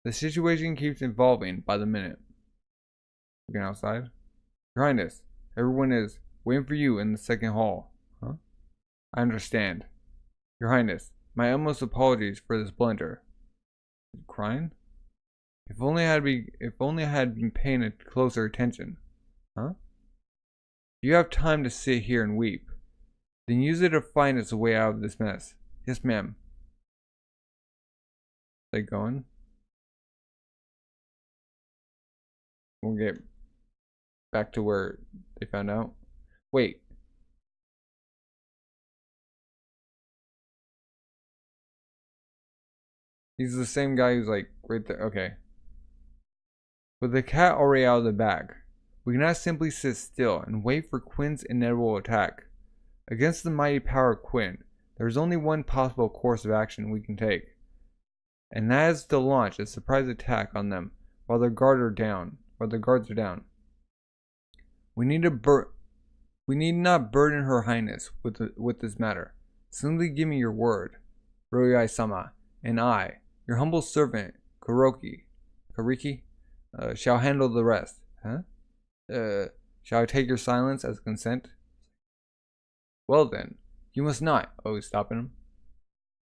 The situation keeps evolving by the minute. Looking outside. Your Highness, everyone is waiting for you in the second hall. Huh? I understand. Your Highness, my utmost apologies for this blunder. Crying? If only I had been paying a closer attention. Huh? If you have time to sit here and weep, then use it to find us a way out of this mess. Yes, ma'am. They going? We'll get back to where they found out. Wait. He's the same guy who's like right there. Okay. With the cat already out of the bag, we cannot simply sit still and wait for Quinn's inevitable attack. Against the mighty power of Quinn, there is only one possible course of action we can take, and that is to launch a surprise attack on them while their guards are down. We need not burden Her Highness with this matter. Simply give me your word, Ryuai-sama, and I, your humble servant, Kariki, shall handle the rest. Huh? Shall I take your silence as consent? Well then, you must not. Oh, he's stopping him.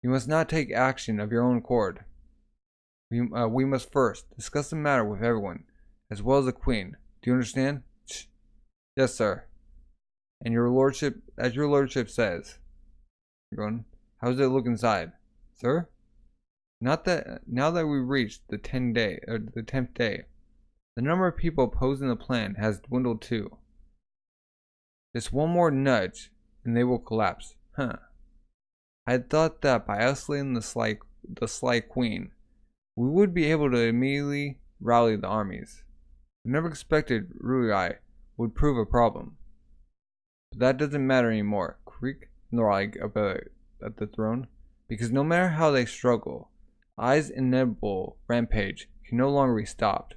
You must not take action of your own accord. We must first discuss the matter with everyone, as well as the Queen. Do you understand? Yes, sir. And your lordship, as your lordship says. You're going, how does it look inside, sir? Now that we reached the 10th day, the number of people opposing the plan has dwindled too. Just one more nudge, and they will collapse. Huh. I had thought that by isolating the sly queen, we would be able to immediately rally the armies. I never expected Ryuai would prove a problem. But that doesn't matter anymore, Creek, nor like up at the throne, because no matter how they struggle, Ai's inevitable rampage can no longer be stopped.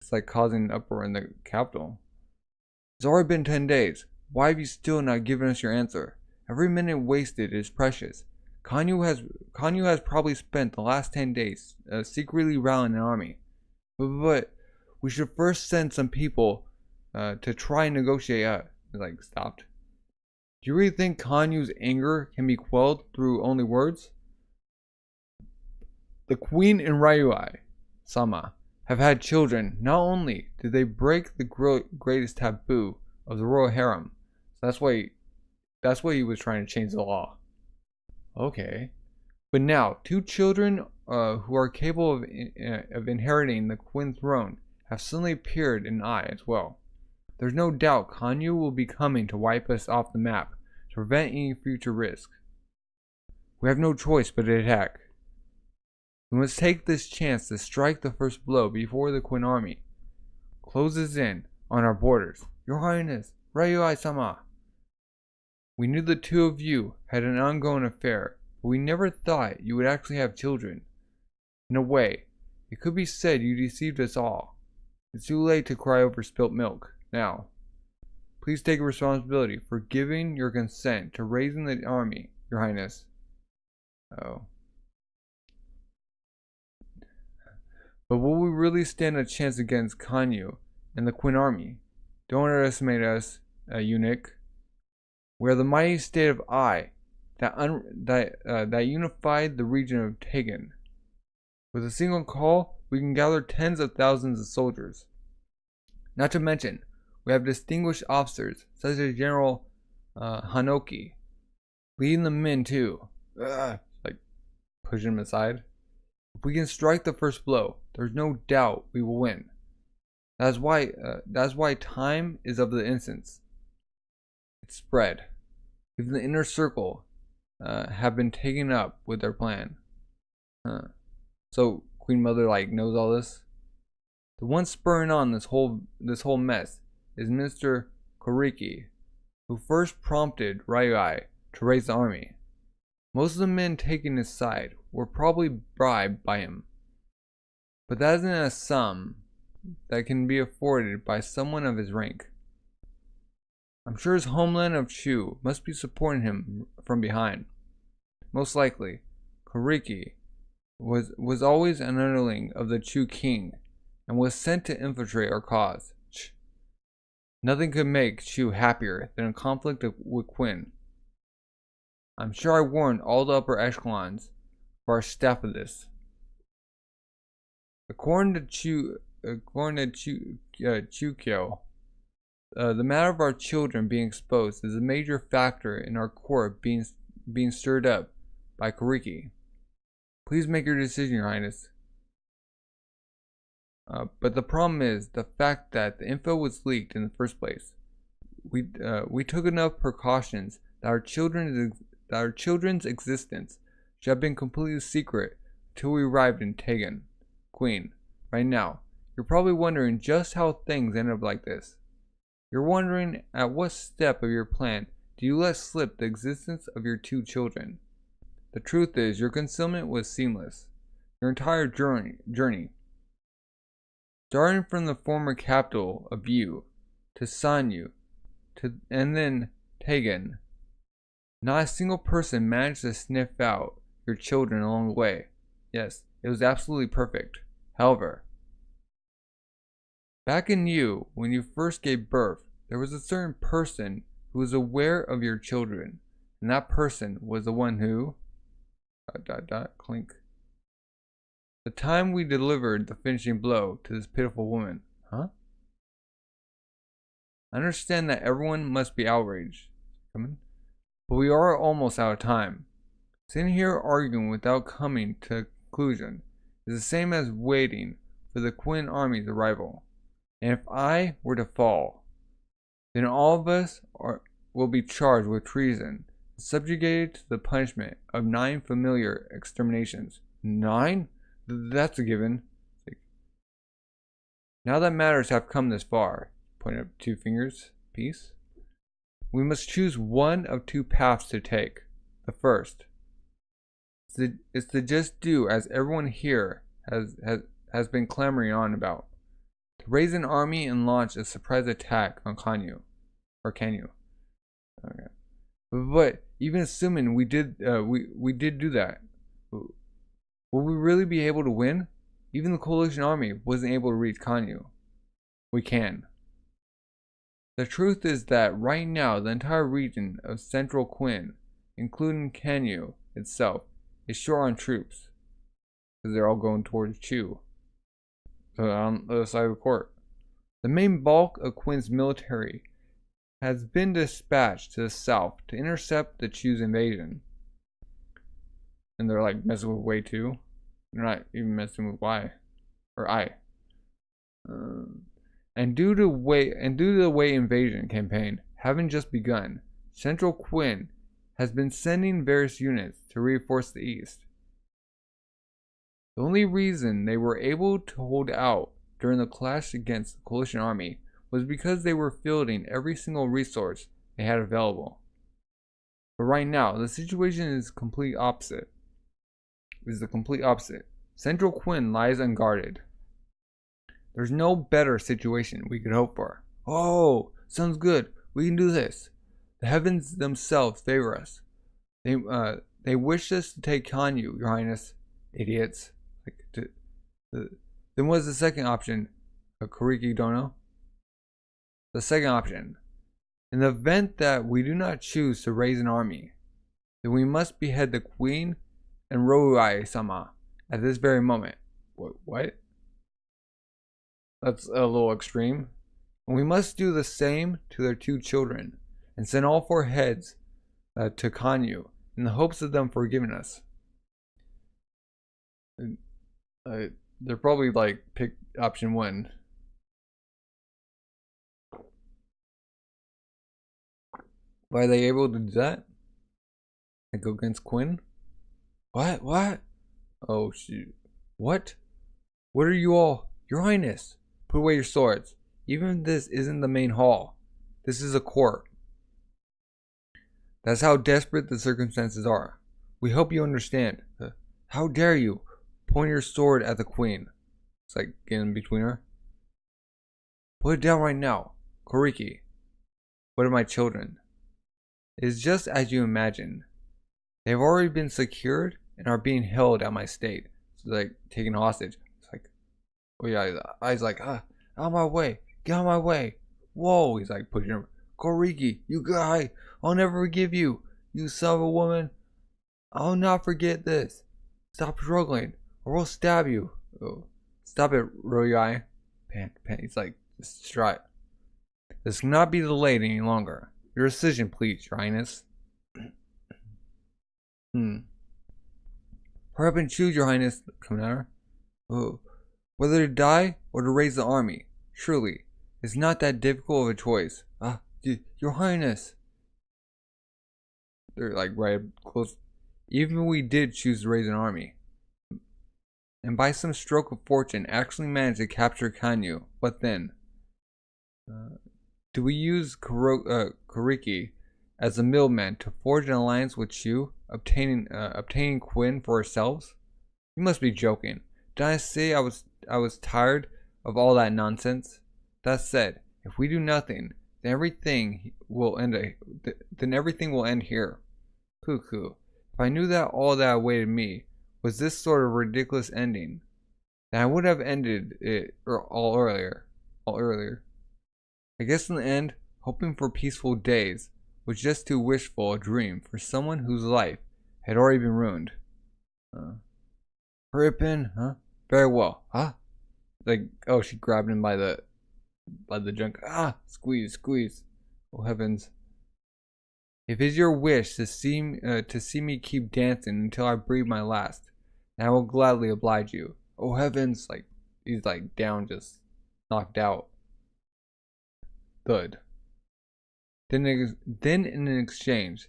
It's like causing an uproar in the capital. It's already been 10 days. Why have you still not given us your answer? Every minute wasted is precious. Kanyu has probably spent the last 10 days secretly rallying an army. But we should first send some people to try and negotiate. Like, stopped. Do you really think Kanyu's anger can be quelled through only words? The Queen and Ryuai-sama have had children. Not only did they break the greatest taboo of the royal harem, so that's why he was trying to change the law. Okay, but now 2 children who are capable of inheriting the Queen throne have suddenly appeared in Ai as well. There's no doubt Kanyu will be coming to wipe us off the map to prevent any future risk. We have no choice but to attack. We must take this chance to strike the first blow before the Queen army closes in on our borders. Your Highness, Ryuai-sama. We knew the 2 of you had an ongoing affair, but we never thought you would actually have children. In a way, it could be said you deceived us all. It's too late to cry over spilt milk. Now, please take responsibility for giving your consent to raising the army, Your Highness. Oh. But will we really stand a chance against Kanyu and the Queen army? Don't underestimate us, eunuch. We are the mighty state of Ai, that unified the region of Tegan. With a single call, we can gather tens of thousands of soldiers. Not to mention, we have distinguished officers such as General Hanoki, leading the men too. Like pushing him aside. If we can strike the first blow, there's no doubt we will win. That's why time is of the essence. It's spread. Even the inner circle have been taken up with their plan. So Queen Mother knows all this. The one spurring on this whole mess is Mr. Koriki, who first prompted Ryuai to raise the army. Most of the men taking his side were probably bribed by him, but that isn't a sum that can be afforded by someone of his rank. I'm sure his homeland of Chu must be supporting him from behind. Most likely, Koriki was always an underling of the Chu king and was sent to infiltrate our cause. Nothing could make Chu happier than a conflict with Quinn. I'm sure I warned all the upper echelons of our staff of this. According to Chukyo, the matter of our children being exposed is a major factor in our court being stirred up by Koriki. Please make your decision, Your Highness. But the problem is the fact that the info was leaked in the first place. We took enough precautions that our children's existence should have been completely secret until we arrived in Tegan. Queen, right now, you're probably wondering just how things ended up like this. You're wondering at what step of your plan do you let slip the existence of your two children. The truth is, your concealment was seamless. Your entire journey, starting from the former capital of Yu to Sanyu, and then Tegan, not a single person managed to sniff out your children along the way. Yes, it was absolutely perfect. However, back in Yu, when you first gave birth, there was a certain person who was aware of your children, and that person was the one who... clink. The time we delivered the finishing blow to this pitiful woman. Huh? I understand that everyone must be outraged. But we are almost out of time. Sitting here arguing without coming to a conclusion is the same as waiting for the Quinn army's arrival. And if I were to fall, then all of us will be charged with treason, subjugated to the punishment of 9 familiar exterminations. 9? That's a given. Now that matters have come this far, point up 2 fingers, peace. We must choose one of 2 paths to take. The first is to just do as everyone here has been clamoring on about. To raise an army and launch a surprise attack on Kanyu. Or Kanyu. Okay. But even assuming we did do that, will we really be able to win? Even the coalition army wasn't able to reach Kanyu. We can. The truth is that right now the entire region of Central Quinn, including Kanyu itself, is short on troops. Because they're all going towards Chu. So on the other side of the court. The main bulk of Quinn's military has been dispatched to the south to intercept the Chu's invasion. And they're messing with Wei too. They're not even messing with Y. Or I. And due to the Wei invasion campaign having just begun, Central Quinn has been sending various units to reinforce the east. The only reason they were able to hold out during the clash against the coalition army was because they were fielding every single resource they had available. But right now, the situation is the complete opposite. Central Quinn lies unguarded. There's no better situation we could hope for. Oh, sounds good. We can do this. The heavens themselves favor us. They wish us to take Kanyu, Your Highness. Idiots. Then what's the second option? Koriki Dono? The second option. In the event that we do not choose to raise an army, then we must behead the queen and Royai-sama at this very moment. What? That's a little extreme. And we must do the same to their 2 children, and send all 4 heads to Kanyu in the hopes of them forgiving us. They're probably like, pick option 1. Why are they able to do that? Like go against Quinn? What? Oh shoot. What? What are you all? Your Highness! Put away your swords. Even this isn't the main hall. This is a court. That's how desperate the circumstances are. We hope you understand. How dare you? Point your sword at the queen. It's like getting between her. Put it down right now. Koriki. What are my children? It is just as you imagine. They have already been secured and are being held at my state. So like taken hostage. It's like, oh yeah, his eyes like, out of my way. Get out of my way. Whoa, he's like pushing him. Koriki, you guy, I'll never forgive you. You son of a woman. I'll not forget this. Stop struggling or we'll stab you. Oh, stop it, Royai. He's like distraught. This cannot be delayed any longer. Your decision, please, Your Highness. Hurry up and choose, Your Highness. Coming at her. Oh, whether to die or to raise the army. Surely, it's not that difficult of a choice. Your Highness. They're like right close. Even if we did choose to raise an army, and by some stroke of fortune actually managed to capture Kanyu, what then? Do we use Koriki as a middleman to forge an alliance with Shu, obtaining Quinn for ourselves? You must be joking. Did I say I was tired of all that nonsense? That said, if we do nothing, then everything will end here. Cuckoo. If I knew that all that awaited me was this sort of ridiculous ending, then I would have ended it all earlier. I guess in the end, hoping for peaceful days was just too wishful a dream for someone whose life had already been ruined. Hurry up in, huh? Very well, huh? Like, oh, she grabbed him by the junk. Squeeze. Oh heavens! If it's your wish to see me keep dancing until I breathe my last, then I will gladly oblige you. Oh heavens! Like he's like down, just knocked out. Thud. Then in exchange,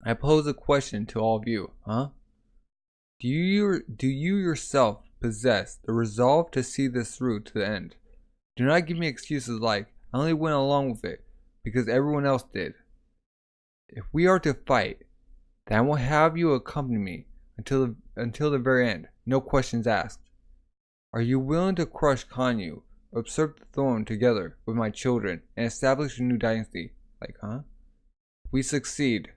I pose a question to all of you, huh? Do you yourself possess the resolve to see this through to the end? Do not give me excuses like, I only went along with it because everyone else did. If we are to fight, then I will have you accompany me until the very end, no questions asked. Are you willing to crush Kanyu, usurp the throne together with my children, and establish a new dynasty? Like, huh? If we succeed,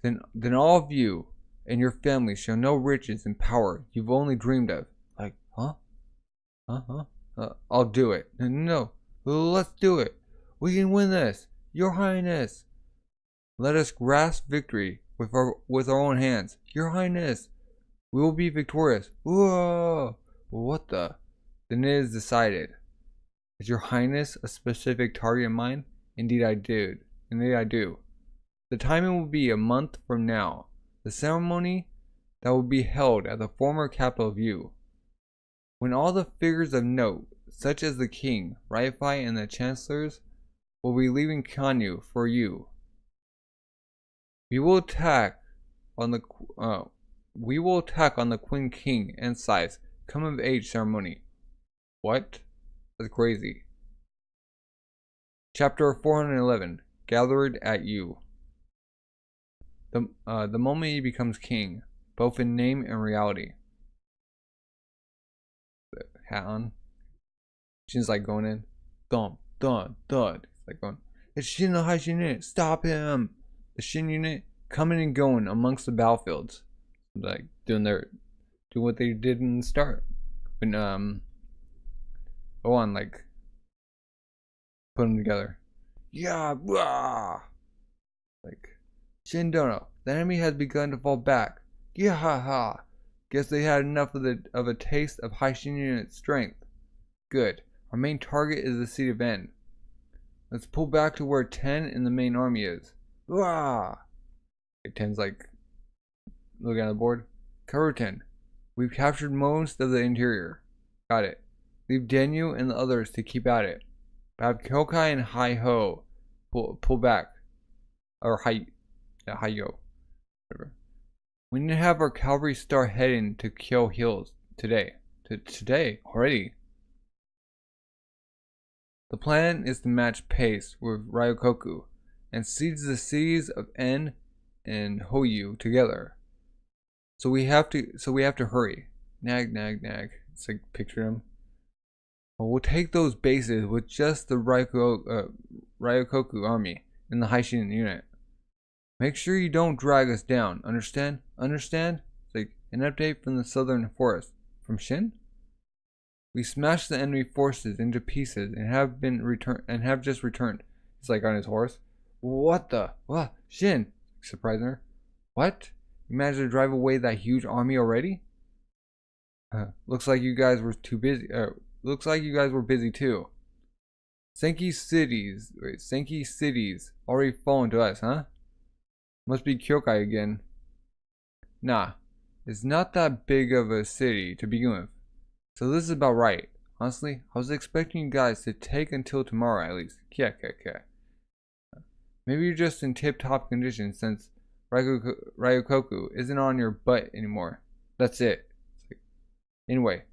then all of you and your family shall know riches and power you've only dreamed of. Like, huh? I'll do it. No, let's do it. We can win this, Your Highness. Let us grasp victory with our own hands, Your Highness. We will be victorious. Whoa! What the? Then it is decided. Is Your Highness a specific target in mind? Indeed I do. The timing will be a month from now. The ceremony that will be held at the former capital of Yu, when all the figures of note, such as the king, Raifai, and the chancellors, will be leaving Kanyu for Yu. We will attack on the Queen King and Sai's come of age ceremony. What? That's crazy. Chapter 411. Gathered at Yu. The moment he becomes king, both in name and reality. The hat on. Shin's like going in. Thump, thud. It's like going, it's Shin no Hai unit, stop him! The Shin unit coming and going amongst the battlefields. Like doing what they did in the start. When like put them together. Yeah, blah. Like, Shindono, the enemy has begun to fall back. Yahaha! Guess they had enough of a taste of Haishin unit strength. Good. Our main target is the city of N. Let's pull back to where 10 in the main army is. Wah! 10's like looking at the board. Cover 10. We've captured most of the interior. Got it. Leave Denyu and the others to keep at it. Have Kyokai and Hai-Ho pull back. Or Hai-Yo. Whatever. We need to have our cavalry start heading to Kyo Hills today. Today? Already? The plan is to match pace with Ryokoku and siege the cities of En and Hoyu together. So we have to hurry. Nag. It's like picture them. Well, we'll take those bases with just the Ryokoku army and the Haishin unit. Make sure you don't drag us down. Understand? Understand? It's like an update from the southern forest. From Shin? We smashed the enemy forces into pieces and have just returned. It's like on his horse. What the? What? Shin? Surprising her. What? You managed to drive away that huge army already? Looks like you guys were too busy. Looks like you guys were busy too. Senki cities already fallen to us, huh? Must be Kyokai again. Nah, it's not that big of a city to begin with. So this is about right. Honestly, I was expecting you guys to take until tomorrow at least. Yeah. Maybe you're just in tip-top condition since Ryokoku isn't on your butt anymore. That's it. Anyway,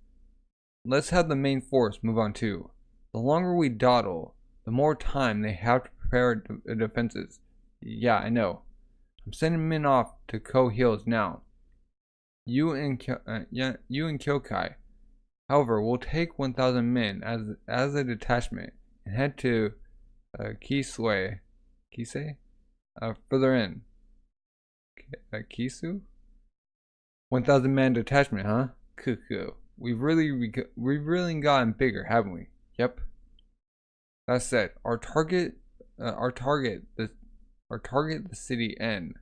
let's have the main force move on too. The longer we dawdle, the more time they have to prepare defenses. Yeah, I know. I'm sending men off to Ko Hills now. You and Kyokai. However, we'll take 1,000 men as a detachment and head to Kisei, further in. Kisu? 1,000 man detachment, huh? Cuckoo. We've really gotten bigger, haven't we? Yep. That said, our target, the city N,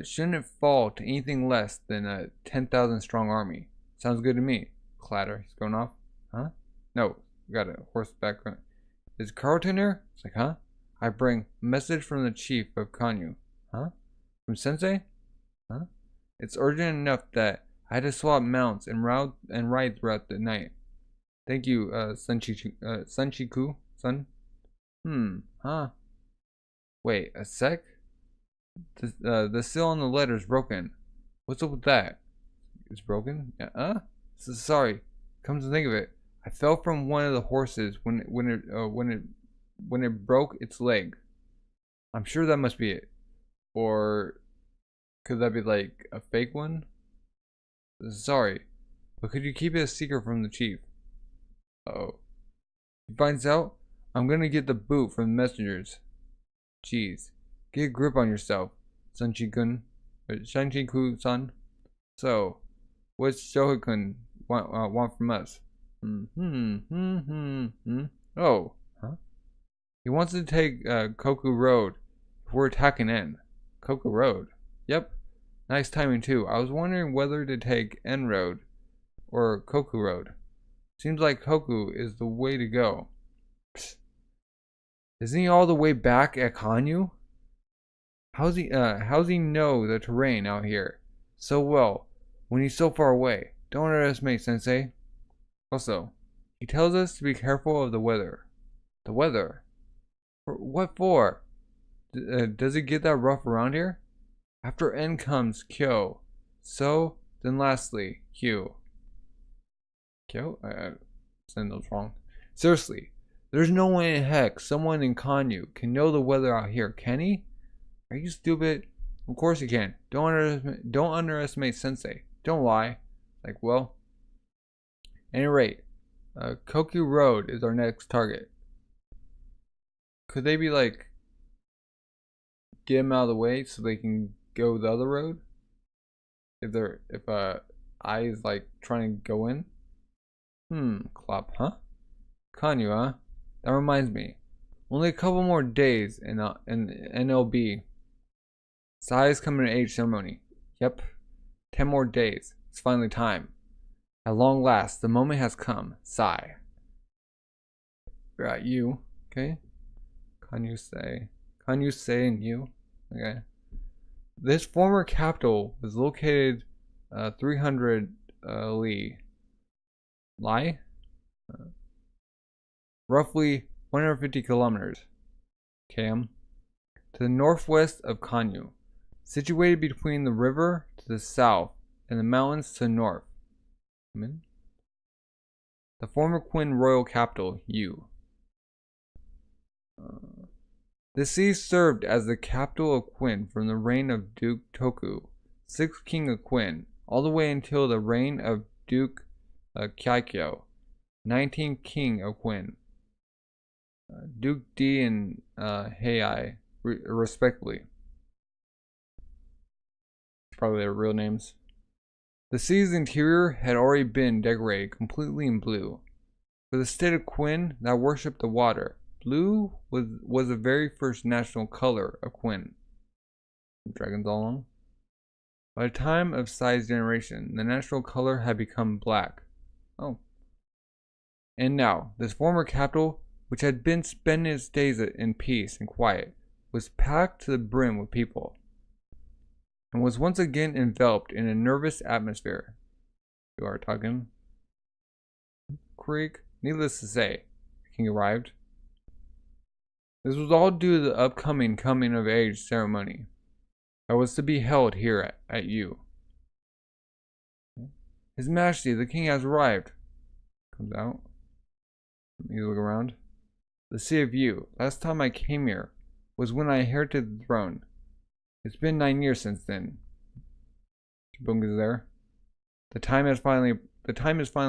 shouldn't fall to anything less than a 10,000 strong army. Sounds good to me. Clatter. He's going off. Huh? No. We got a horseback. Is Carlton there? It's like, huh? I bring a message from the chief of Kanyu. Huh? From Sensei? Huh? It's urgent enough that I had to swap mounts and ride throughout the night. Thank you, Sanchiku, son. Huh? Wait, a sec? The seal on the letter is broken. What's up with that? It's broken? Yeah, sorry. Come to think of it, I fell from one of the horses when it broke its leg. I'm sure that must be it. Or could that be like a fake one? Sorry, but could you keep it a secret from the chief? Uh-oh. If he finds out, I'm gonna get the boot from the messengers. Jeez. Get a grip on yourself, Sanchiku-san. So, what's Shohei-kun want from us? Oh, huh? He wants to take Koku Road if we're attacking N. Koku Road? Yep. Nice timing too. I was wondering whether to take N Road or Koku Road. Seems like Koku is the way to go. Psst. Isn't he all the way back at Kanyu? How's he know the terrain out here so well when he's so far away? Don't underestimate, Sensei. Also, he tells us to be careful of the weather. The weather? What for? Does it get that rough around here? After N comes Kyo. So, then lastly, Q. Kyo? I said those wrong. Seriously, there's no way in heck someone in Kanyu can know the weather out here, can he? Are you stupid? Of course he can. Don't underestimate Sensei. Don't lie. Like, well. At any rate, Koku Road is our next target. Could they be like, get him out of the way so they can go the other road? If I is like trying to go in? Clop, huh? Kanyu, huh? That reminds me. Only a couple more days and it'll be Sai's coming to age ceremony. Yep. 10 more days. It's finally time. At long last, the moment has come. Sai. Right, you. Okay. Can you say and you? Okay. This former capital was located 300 li. Roughly 150 kilometers km to the northwest of Kanyu, situated between the river to the south and the mountains to the north. The former Qin royal capital, Yu. The city served as the capital of Qin from the reign of Duke Toku, 6th king of Qin, all the way until the reign of Duke Kyaikyo, 19th king of Qin. Duke D and Heiai, respectively. Probably their real names. The city's interior had already been decorated completely in blue. For the state of Qin that worshipped the water, blue was the very first national color of Qin. Dragons all along. By the time of Sai's generation, the national color had become black. Oh. And now, this former capital, which had been spending its days in peace and quiet, was packed to the brim with people, and was once again enveloped in a nervous atmosphere. You are talking. Creek. Needless to say, the king arrived. This was all due to the upcoming coming of age ceremony that was to be held here at Yu. His Majesty, the king has arrived. Comes out. You look around. The city of Yu. Last time I came here was when I inherited the throne. It's been 9 years since then. Shibunga's there. The time is finally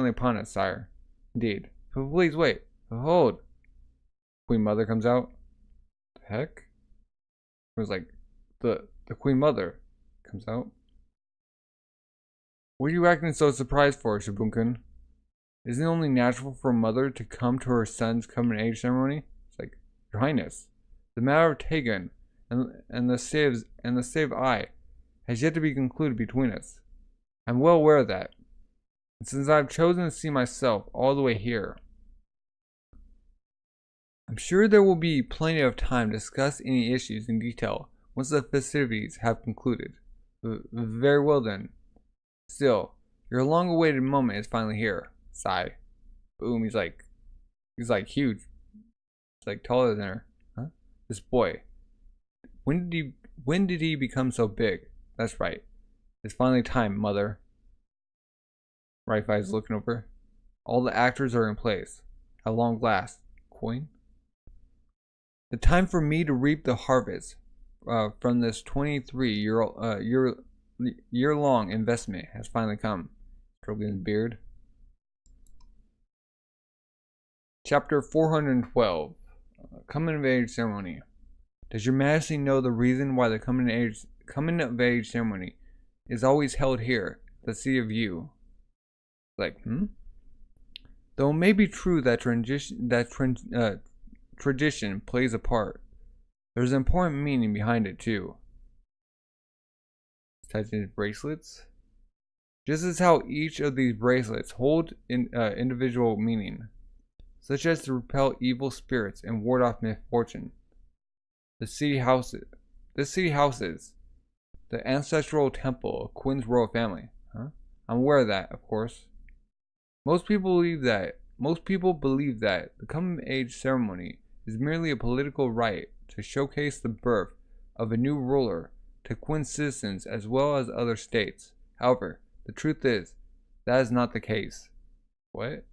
upon us, sire. Indeed. But please wait. Behold. Queen Mother comes out. The heck? It was like the Queen Mother comes out. What are you acting so surprised for, Shibunkin? Isn't it only natural for a mother to come to her son's coming of age ceremony? It's like, Your Highness, the matter of Tegan and the save of I has yet to be concluded between us. I'm well aware of that. And since I've chosen to see myself all the way here, I'm sure there will be plenty of time to discuss any issues in detail once the festivities have concluded. Very well then. Still, your long-awaited moment is finally here. Sigh. Boom. He's like huge. He's like taller than her. Huh? This boy. When did he become so big? That's right. It's finally time, Mother. Raifi's looking over. All the actors are in place. At long last. Coin? The time for me to reap the harvest from this 23-year-long investment has finally come. Stroking his beard. Chapter 412. Coming of Age Ceremony. Does your Majesty know the reason why the coming of age ceremony is always held here, the city of Yu? Like, Though it may be true that tradition plays a part, there's an important meaning behind it too. Ties in bracelets. Just as how each of these bracelets hold individual meaning, such as to repel evil spirits and ward off misfortune. This city houses the ancestral temple of Qin's royal family. I'm aware of that, of course. Most people believe that the coming of age ceremony is merely a political rite to showcase the birth of a new ruler to Qin citizens as well as other states. However, the truth is, that is not the case. What?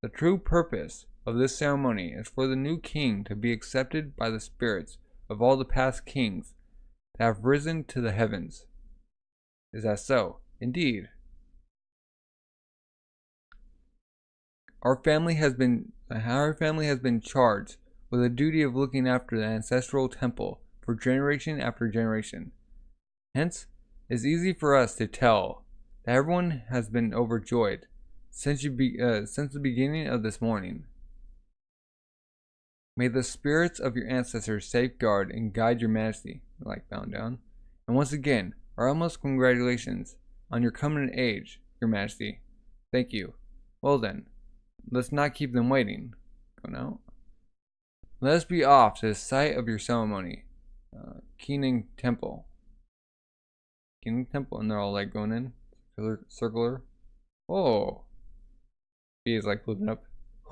The true purpose of this ceremony is for the new king to be accepted by the spirits of all the past kings that have risen to the heavens. Is that so? Indeed. Our family has been charged with the duty of looking after the ancestral temple for generation after generation. Hence, it's easy for us to tell that everyone has been overjoyed since the beginning of this morning. May the spirits of your ancestors safeguard and guide your majesty, like bowing down. And once again, our utmost congratulations on your coming of age, your majesty. Thank you. Well then, let's not keep them waiting. Go now. Let us be off to the site of your ceremony. Keening Temple. Keening Temple, and they're all like going in. Circular. Oh. He is like flipping up.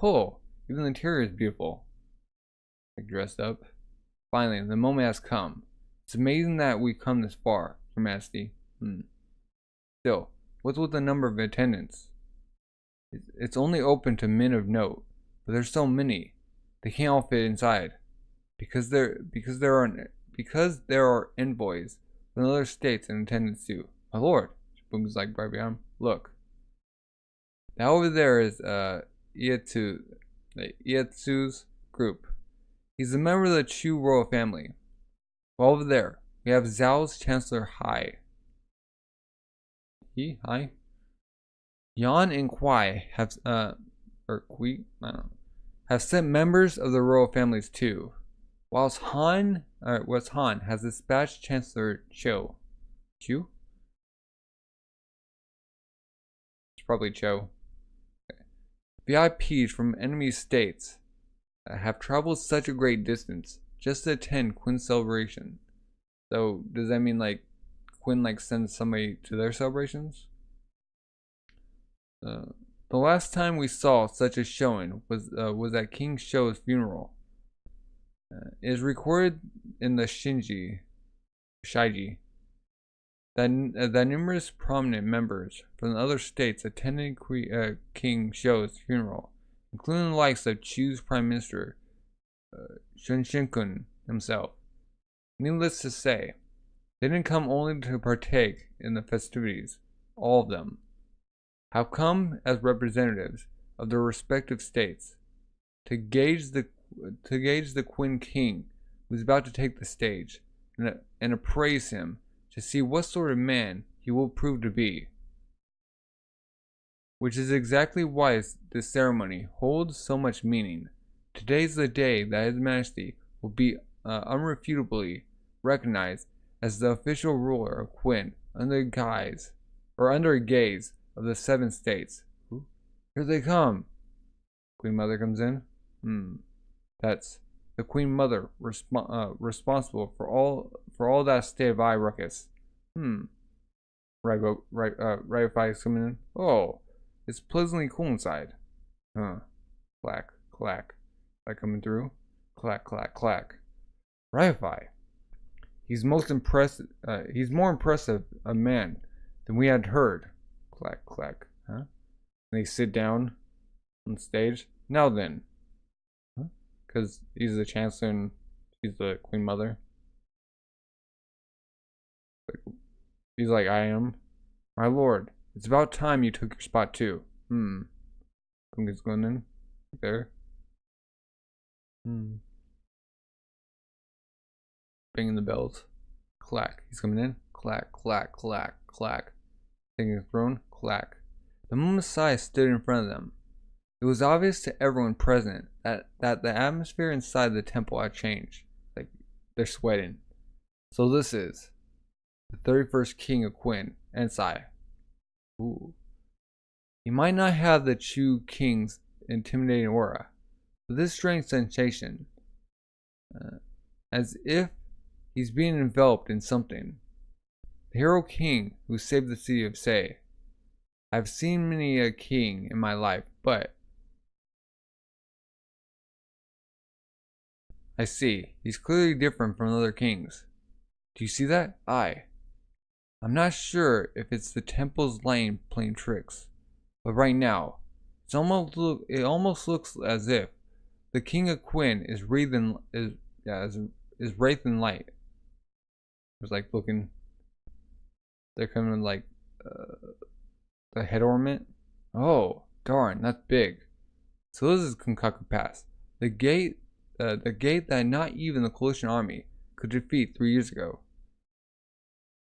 Oh, even the interior is beautiful. Like dressed up. Finally, the moment has come. It's amazing that we've come this far, Your Majesty. Still, what's with the number of attendants? It's only open to men of note, but there's so many. They can't all fit inside. Because there are envoys from other states in attendance too. My lord, Boom's like right behind him. Look. Now over there is Ietsu's group. He's a member of the Chu royal family. Well, over there, we have Zhao's Chancellor Hai. Hai? Yan and Kuai have have sent members of the royal families too. Whilst Han has dispatched Chancellor Cho. Chu? It's probably Cho. Okay. VIPs from enemy states have traveled such a great distance just to attend Quinn's celebration. So does that mean like Quinn like sends somebody to their celebrations? The last time we saw such a showing was at King Shou's funeral. It is recorded in the Shaiji that numerous prominent members from the other states attended King Shou's funeral, including the likes of Chu's Prime Minister, Kun himself. Needless to say, they didn't come only to partake in the festivities, all of them have come as representatives of their respective states to gauge the Quinn King who's about to take the stage and appraise him to see what sort of man he will prove to be. Which is exactly why this ceremony holds so much meaning. Today's the day that His Majesty will be unrefutably recognized as the official ruler of Quinn under a gaze of the 7 states. Here they come. Queen Mother comes in. That's the Queen Mother responsible for all that state of eye ruckus. Ratify is coming in. Oh, it's pleasantly cool inside. Clack, clack. That coming through. Clack, clack, clack. Ratify. He's more impressive a man than we had heard. Clack, clack. And they sit down on stage. Now then. Because he's the Chancellor and she's the Queen Mother. He's like, I am. My lord, it's about time you took your spot too. Something's going in. There. Banging the bells. Clack. He's coming in. Clack, clack, clack, clack. Taking his throne. Clack. The moment Messiah stood in front of them, it was obvious to everyone present that the atmosphere inside the temple had changed. Like, they're sweating. So this is the 31st King of Quinn, Ensai. Ooh. He might not have the Chu King's intimidating aura, but this strange sensation, as if he's being enveloped in something. The hero king who saved the city of Sei. I've seen many a king in my life, but I see, he's clearly different from other kings. Do you see that? I'm not sure if it's the temple's lighting playing tricks, but right now, it almost looks as if the King of Quinn is wraithed in light. It's like looking. They're coming like the head ornament. Oh, darn, that's big. So this is Kunkaku Pass, the gate that not even the coalition army could defeat 3 years ago.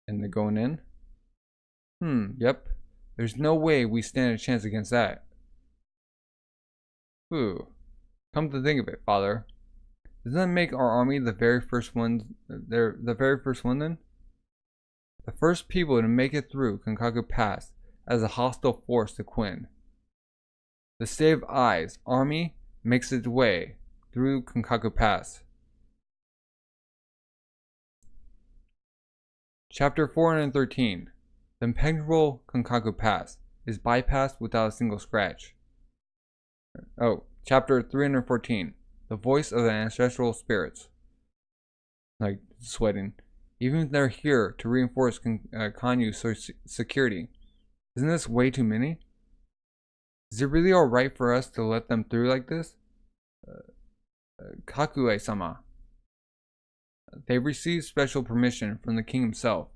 And they're going in? Yep. There's no way we stand a chance against that. Come to think of it, father. Doesn't that make our army the very first one? They're the very first one then? The first people to make it through Kankaku Pass as a hostile force to Quinn. The Save Eyes army makes its way through Kankaku Pass. Chapter 413. The impenetrable Kankaku Pass is bypassed without a single scratch. Oh, Chapter 314. The Voice of the Ancestral Spirits. Like, sweating. Even if they're here to reinforce Kanyu's security. Isn't this way too many? Is it really alright for us to let them through like this? Kakue-sama. They received special permission from the king himself.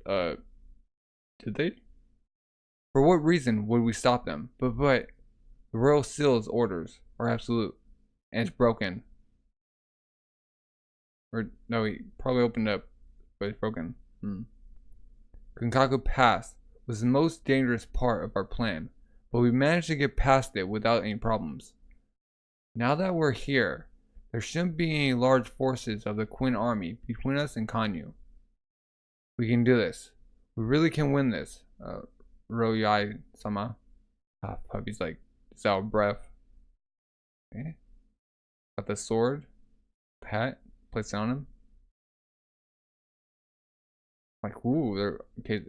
Did they? For what reason would we stop them? But the royal seal's orders are absolute. And it's broken. Or, no, he probably opened up, but it's broken. Kankaku Pass was the most dangerous part of our plan, but we managed to get past it without any problems. Now that we're here, there shouldn't be any large forces of the Quinn army between us and Kanyu. We can do this. We really can win this. Royai-sama. Puppy's like, it's out of breath. Okay. Got the sword. Pat. Place on him. Like, ooh, they're okay.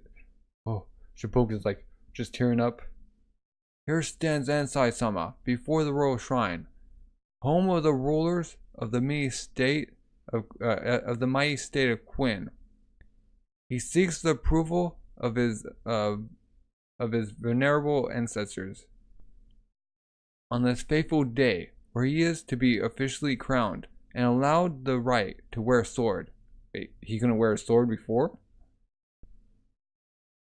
Oh, Shipoku's like just tearing up. Here stands Ansai-sama before the royal shrine, home of the rulers of the mighty state of Quinn. He seeks the approval of his venerable ancestors. On this fateful day, where he is to be officially crowned and allowed the right to wear a sword. Wait, he couldn't wear a sword before?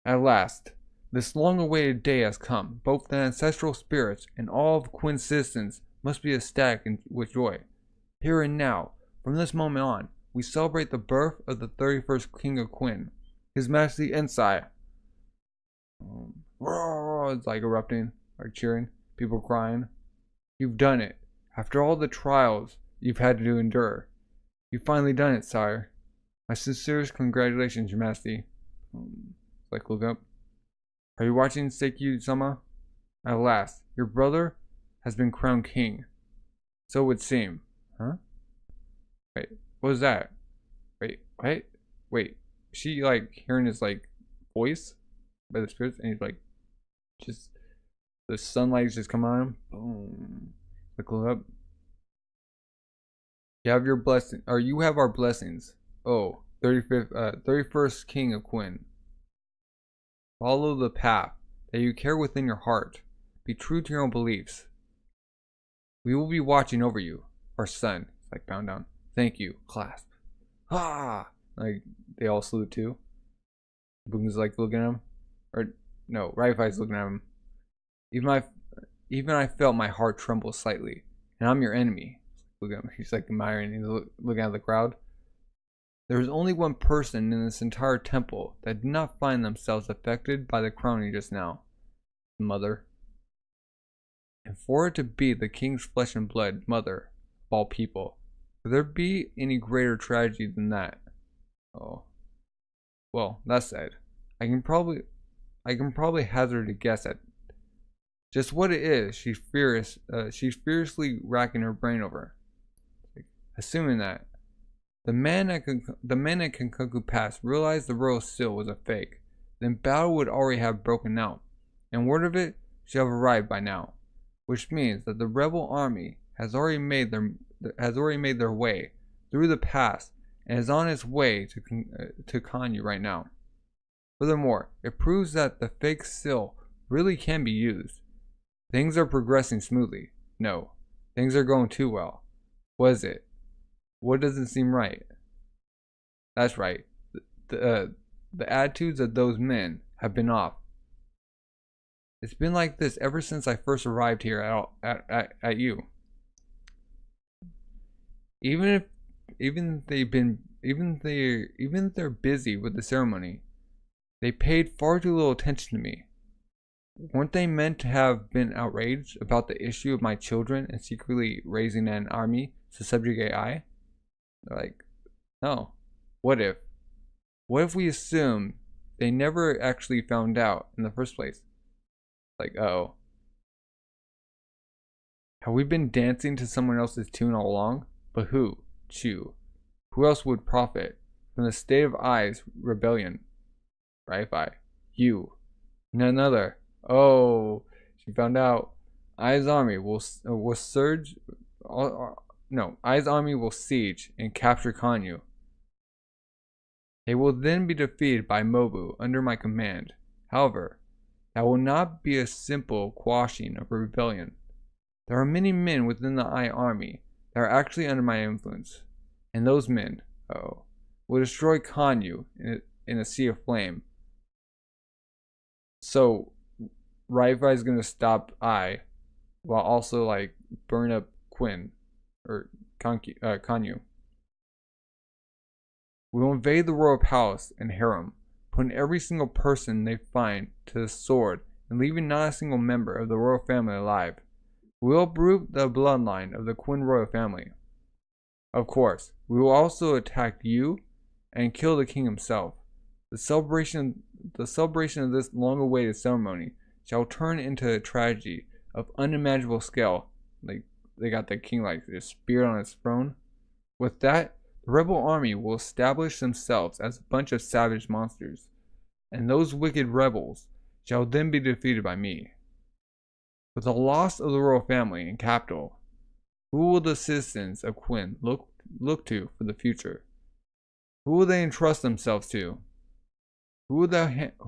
At last, this long-awaited day has come. Both the ancestral spirits and all of Quinn's citizens must be ecstatic with joy. Here and now, from this moment on, we celebrate the birth of the 31st King of Quinn, His Majesty Ensai. It's like erupting, like cheering, people crying. You've done it. After all the trials you've had to endure, you've finally done it, sire. My sincerest congratulations, Your Majesty. Like, look up. Are you watching, Seikyu-sama? At last, your brother has been crowned king. So it would seem. Huh? Wait, what was that? Wait, what? Wait, is she like hearing his like voice by the spirits? And he's like, just the sunlight just come on him. Boom. Like, look up. You have your blessing, or you have our blessings. Oh, 31st King of Quinn. Follow the path that you carry within your heart. Be true to your own beliefs. We will be watching over you, our son. It's like bound down. Thank you. Clasp. Ah! Like they all salute too. Boom's like looking at him, or no, Raifai's looking at him. Even I felt my heart tremble slightly, and I'm your enemy. Look at him. He's like admiring. He's looking at the crowd. There is only one person in this entire temple that did not find themselves affected by the crowning just now. The mother. And for it to be the king's flesh and blood mother of all people, could there be any greater tragedy than that? Oh. Well, that said, I can probably hazard a guess at just what it is she's furiously racking her brain over. Assuming that the men at Kankaku Pass realized the royal seal was a fake, then battle would already have broken out, and word of it should have arrived by now, which means that the rebel army has already made their way through the pass and is on its way to Kanyu right now. Furthermore, it proves that the fake seal really can be used. Things are progressing smoothly. No, things are going too well. What is it? What doesn't seem right? That's right. The attitudes of those men have been off. It's been like this ever since I first arrived here at you. Even if they're busy with the ceremony, they paid far too little attention to me. Weren't they meant to have been outraged about the issue of my children and secretly raising an army to subjugate I? They're like, no. What if? What if we assume they never actually found out in the first place? Like, oh. Have we been dancing to someone else's tune all along? But who? Chu. Who else would profit from the state of I's rebellion? Right? You. None other. Oh, she found out. I's army will surge. No, I's army will siege and capture Kanyu. They will then be defeated by Mobu under my command. However, that will not be a simple quashing of a rebellion. There are many men within the I army that are actually under my influence, and those men, will destroy Kanyu in a sea of flame. So, Raifa is gonna stop I, while also like burn up Quinn or Kanyu. We will invade the royal palace and harem, putting every single person they find to the sword and leaving not a single member of the royal family alive. We will uproot the bloodline of the Quinn royal family. Of course, we will also attack you and kill the king himself. The celebration of this long-awaited ceremony shall turn into a tragedy of unimaginable scale. Like they got the king like a spear on his throne. With that, the rebel army will establish themselves as a bunch of savage monsters, and those wicked rebels shall then be defeated by me. With the loss of the royal family and capital, who will the citizens of Quinn look to for the future? Who will they entrust themselves to? Who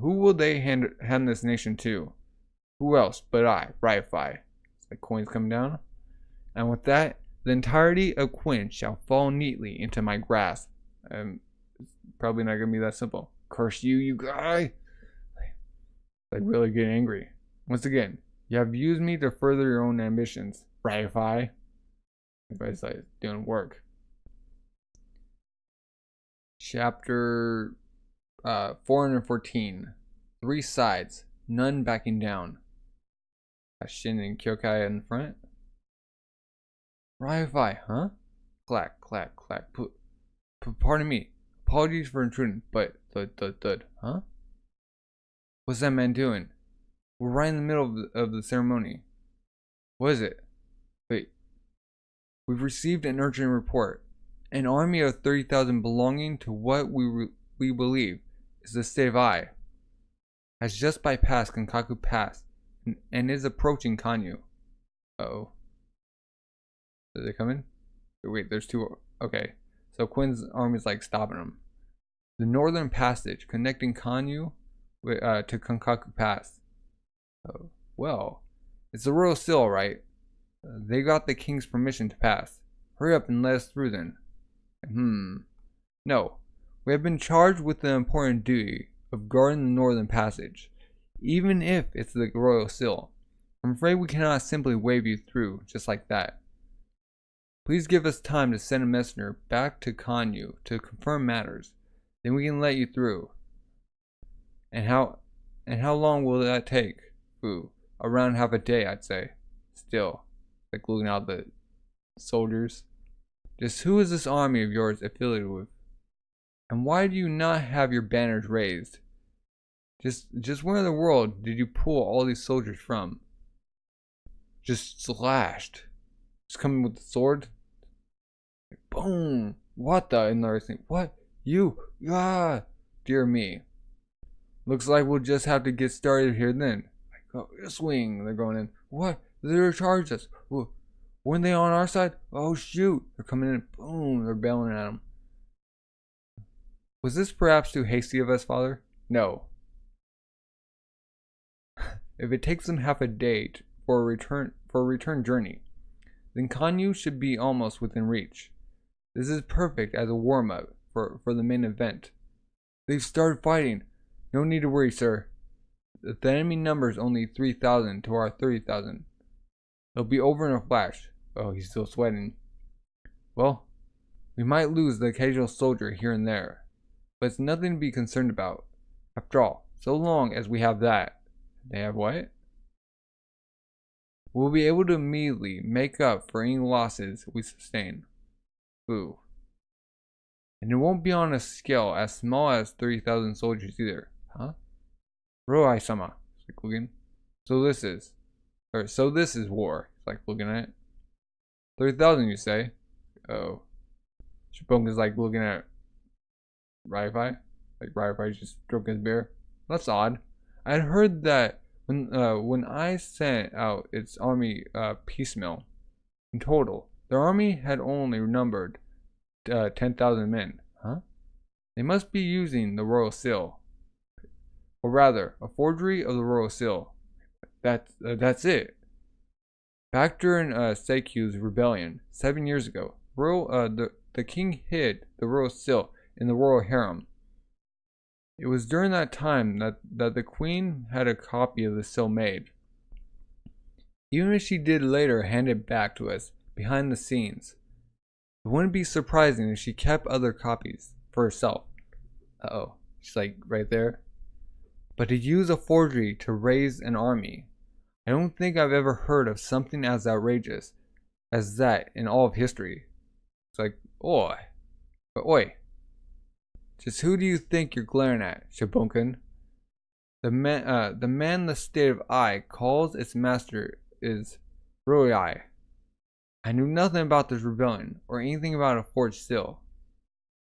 will they hand this nation to? Who else but I, Raifi? The coins come down. And with that, the entirety of Quinn shall fall neatly into my grasp. It's probably not going to be that simple. Curse you, you guy! Like really get angry. Once again, you have used me to further your own ambitions, Raifi. Everybody's like doing work. Chapter 414. 3 sides, none backing down. Shin and Kyokai in front. Raifi, huh? Clack, clack, clack. Pardon me. Apologies for intruding, but thud, huh? What's that man doing? We're right in the middle of the ceremony. What is it? Wait. We've received an urgent report. An army of 30,000 belonging to what we believe is the state of I has just bypassed Kankaku Pass and is approaching Kanyu. Uh-oh. Are they coming? Wait, there's 2. Okay. So Quinn's army is like stopping them. The northern passage connecting Kanyu to Kankaku Pass. Oh, well, it's the royal seal, right? They got the king's permission to pass. Hurry up and let us through then. No, we have been charged with the important duty of guarding the northern passage, even if it's the royal seal. I'm afraid we cannot simply wave you through just like that. Please give us time to send a messenger back to Kanyu to confirm matters. Then we can let you through. And how long will that take? Around half a day, I'd say. Still, like looking out the soldiers. Just who is this army of yours affiliated with? And why do you not have your banners raised? Just where in the world did you pull all these soldiers from? Just slashed. Just coming with the sword. Boom! What the? And they're saying, what? You? Ah! Dear me. Looks like we'll just have to get started here then. Oh, swing! They're going in. What? They're charged us. Weren't they on our side? Oh shoot! They're coming in. Boom! They're bailing at them. Was this perhaps too hasty of us, Father? No. If it takes them half a day for a return journey, then Kanyu should be almost within reach. This is perfect as a warm-up for the main event. They've started fighting. No need to worry, sir. The enemy number is only 3,000 to our 30,000. They'll be over in a flash. Oh, he's still sweating. Well, we might lose the occasional soldier here and there, but it's nothing to be concerned about. After all, so long as we have that. They have what? we'll be able to immediately make up for any losses we sustain. Ooh. And it won't be on a scale as small as 30,000 soldiers either. Huh? Roai-sama. It's like looking. So this is war. It's like looking at it. 30,000 you say? Oh. Shibunga's like looking at Raifi. Like Raifi's just stroking his beer. That's odd. I had heard that when I sent out its army piecemeal, in total, their army had only numbered 10,000 men. Huh? They must be using the royal seal. Or rather, a forgery of the royal seal. That's it. Back during Seikyu's rebellion 7 years ago, the king hid the royal seal in the royal harem. It was during that time that the queen had a copy of the seal made. Even if she did later hand it back to us behind the scenes, it wouldn't be surprising if she kept other copies for herself. Uh-oh, she's like right there. But to use a forgery to raise an army, I don't think I've ever heard of something as outrageous as that in all of history. It's like, oi. But oi. Just who do you think you're glaring at, Shibunkin? The man the state of I calls its master is Ruai. I knew nothing about this rebellion, or anything about a forged seal.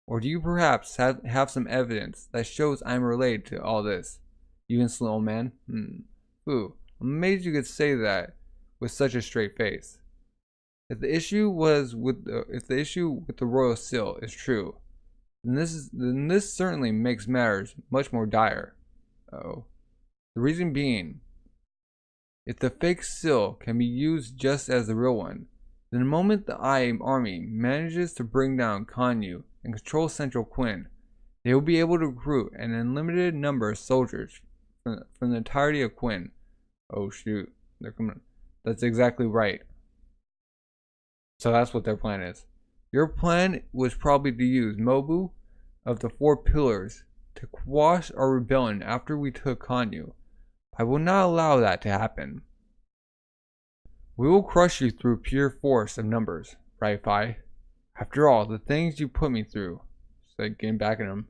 Or do you perhaps have some evidence that shows I'm related to all this, you insolent old man? Ooh, I'm amazed you could say that with such a straight face. If the issue with the royal seal is true, then this certainly makes matters much more dire. Oh, the reason being, if the fake seal can be used just as the real one, then the moment the army manages to bring down Kanyu and control Central Quinn, they will be able to recruit an unlimited number of soldiers from the entirety of Quinn. Oh shoot, they're coming. That's exactly right. So that's what their plan is. Your plan was probably to use Mobu of the Four Pillars to quash our rebellion after we took Kanyu. I will not allow that to happen. We will crush you through pure force of numbers, Raifi. After all, the things you put me through. It's like getting back at him.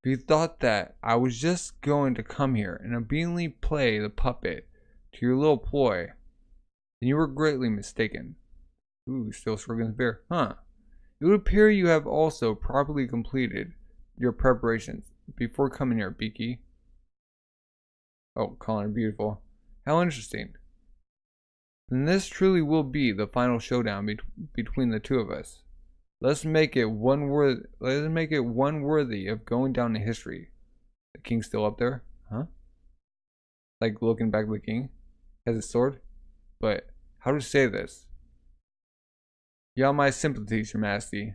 If you thought that I was just going to come here and obediently play the puppet to your little ploy, then you were greatly mistaken. Ooh, still stroking his beer. Huh. It would appear you have also properly completed your preparations before coming here, Beaky. Oh, calling her beautiful. How interesting. Then this truly will be the final showdown between the two of us. Let's make it one worthy of going down in history. The king's still up there, huh? Like looking back at the king, has his sword. But how to say this? You have my sympathies, Your Majesty.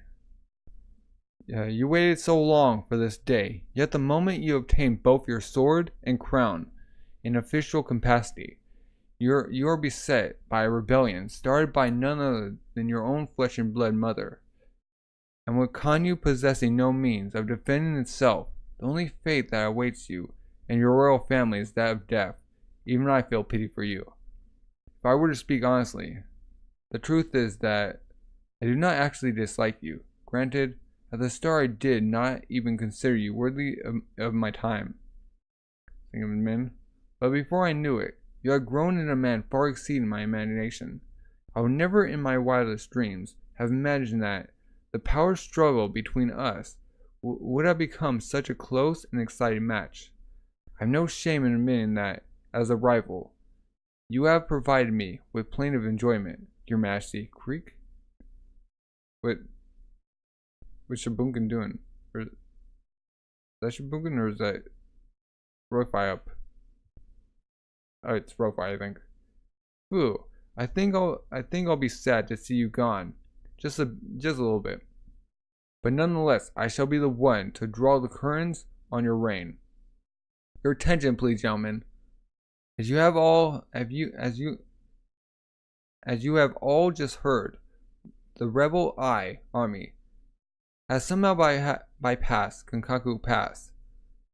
You waited so long for this day, yet the moment you obtain both your sword and crown in official capacity, you are beset by a rebellion started by none other than your own flesh and blood mother. And with Kanyu possessing no means of defending itself, the only fate that awaits you and your royal family is that of death. Even I feel pity for you. If I were to speak honestly, the truth is that I do not actually dislike you. Granted, at the start I did not even consider you worthy of my time. Think of men. But before I knew it, you had grown into a man far exceeding my imagination. I would never in my wildest dreams have imagined that the power struggle between us would have become such a close and exciting match. I have no shame in admitting that, as a rival, you have provided me with plenty of enjoyment, Your Majesty. Creek? What's Shibunkin doing? Is that Shibunkin or is that Rofi up? Oh, it's Rofi, I think. Ooh, I think I'll be sad to see you gone. Just a little bit. But nonetheless, I shall be the one to draw the curtains on your reign. Your attention, please, gentlemen. As you have all just heard, the rebel army has somehow bypassed Kankaku Pass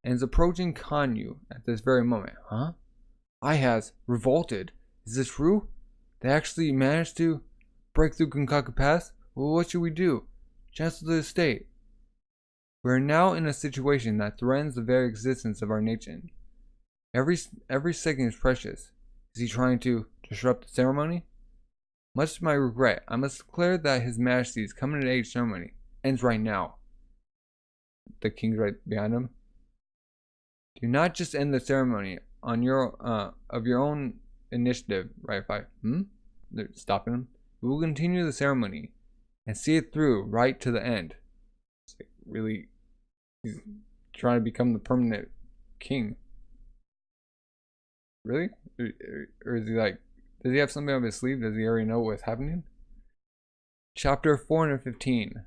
and is approaching Kanyu at this very moment. Huh? I has revolted. Is this true? They actually managed to break through Gunkaku Pass? Well, what should we do? Chancellor of the state. We are now in a situation that threatens the very existence of our nation. Every second is precious. Is he trying to disrupt the ceremony? Much to my regret, I must declare that His Majesty's coming of age ceremony ends right now. The king's right behind him. Do not just end the ceremony on your own initiative, right? They're stopping him. We will continue the ceremony and see it through right to the end. It's like, really, he's trying to become the permanent king. Really? Or is he like, does he have something up his sleeve? Does he already know what's happening? Chapter 415.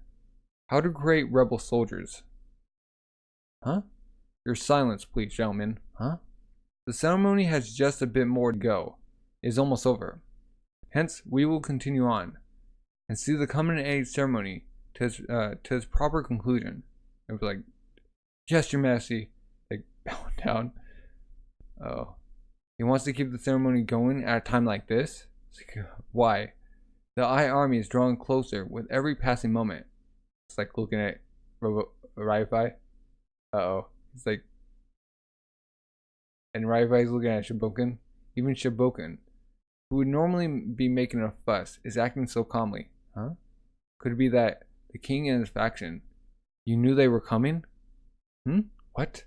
How to create rebel soldiers. Huh? Your silence, please, gentlemen. Huh? The ceremony has just a bit more to go. It is almost over. Hence, we will continue on and see the coming of age ceremony to its proper conclusion. It was like, yes, Your Majesty. Like, bowing down. Oh. He wants to keep the ceremony going at a time like this? Like, why? The I army is drawing closer with every passing moment. It's like looking at Raifai. Uh-oh. It's like, and Raifai is looking at Shiboken. Even Shiboken, who would normally be making a fuss, is acting so calmly. Huh? Could it be that the king and his faction, you knew they were coming? What?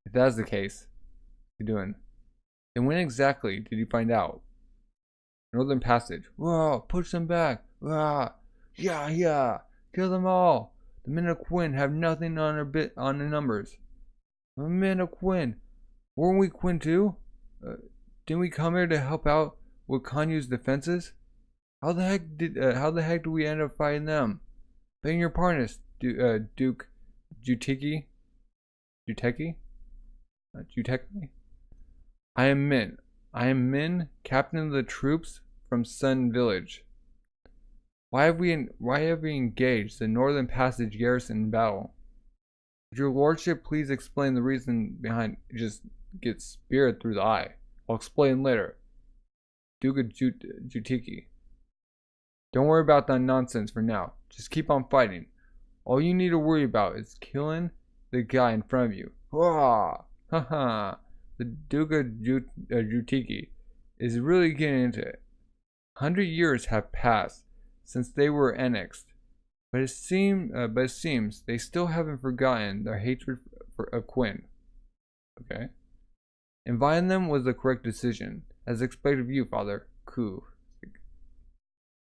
If that's the case, what are you doing? Then when exactly did you find out? Northern Passage. Whoa, push them back. Whoa. Yeah. Kill them all. The men of Quinn have nothing on the numbers. The men of Quinn. Weren't we Quinn too? Didn't we come here to help out with Kanyu's defenses? How the heck did we end up fighting them? Begging your pardon, Duke Juteki? Juteki? I am Min, captain of the troops from Sun Village. Why have we engaged the Northern Passage garrison in battle? Would your lordship please explain the reason behind just get speared through the eye? I'll explain later. Duke Juteki. Don't worry about that nonsense for now. Just keep on fighting. All you need to worry about is killing the guy in front of you. Hurrah! Haha! The Duke of Juteki is really getting into it. 100 years have passed since they were annexed, but it seems they still haven't forgotten their hatred of Quinn. Okay. Inviting them was the correct decision, as expected of you, Father. Ku.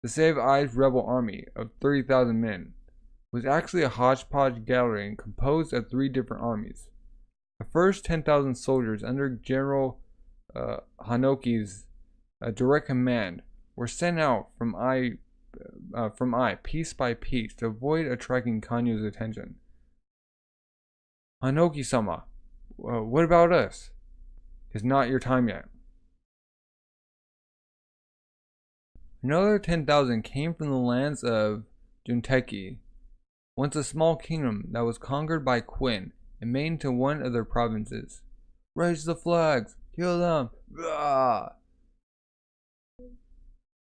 The Save Eyes rebel army of 30,000 men was actually a hodgepodge gathering composed of 3 different armies. The first 10,000 soldiers under General Hanoki's direct command were sent out from I piece by piece to avoid attracting Kanyu's attention. Hanoki-sama, what about us? It's not your time yet. Another 10,000 came from the lands of Junteki, once a small kingdom that was conquered by Quinn and made into one of their provinces. Raise the flags! Kill them! Rah!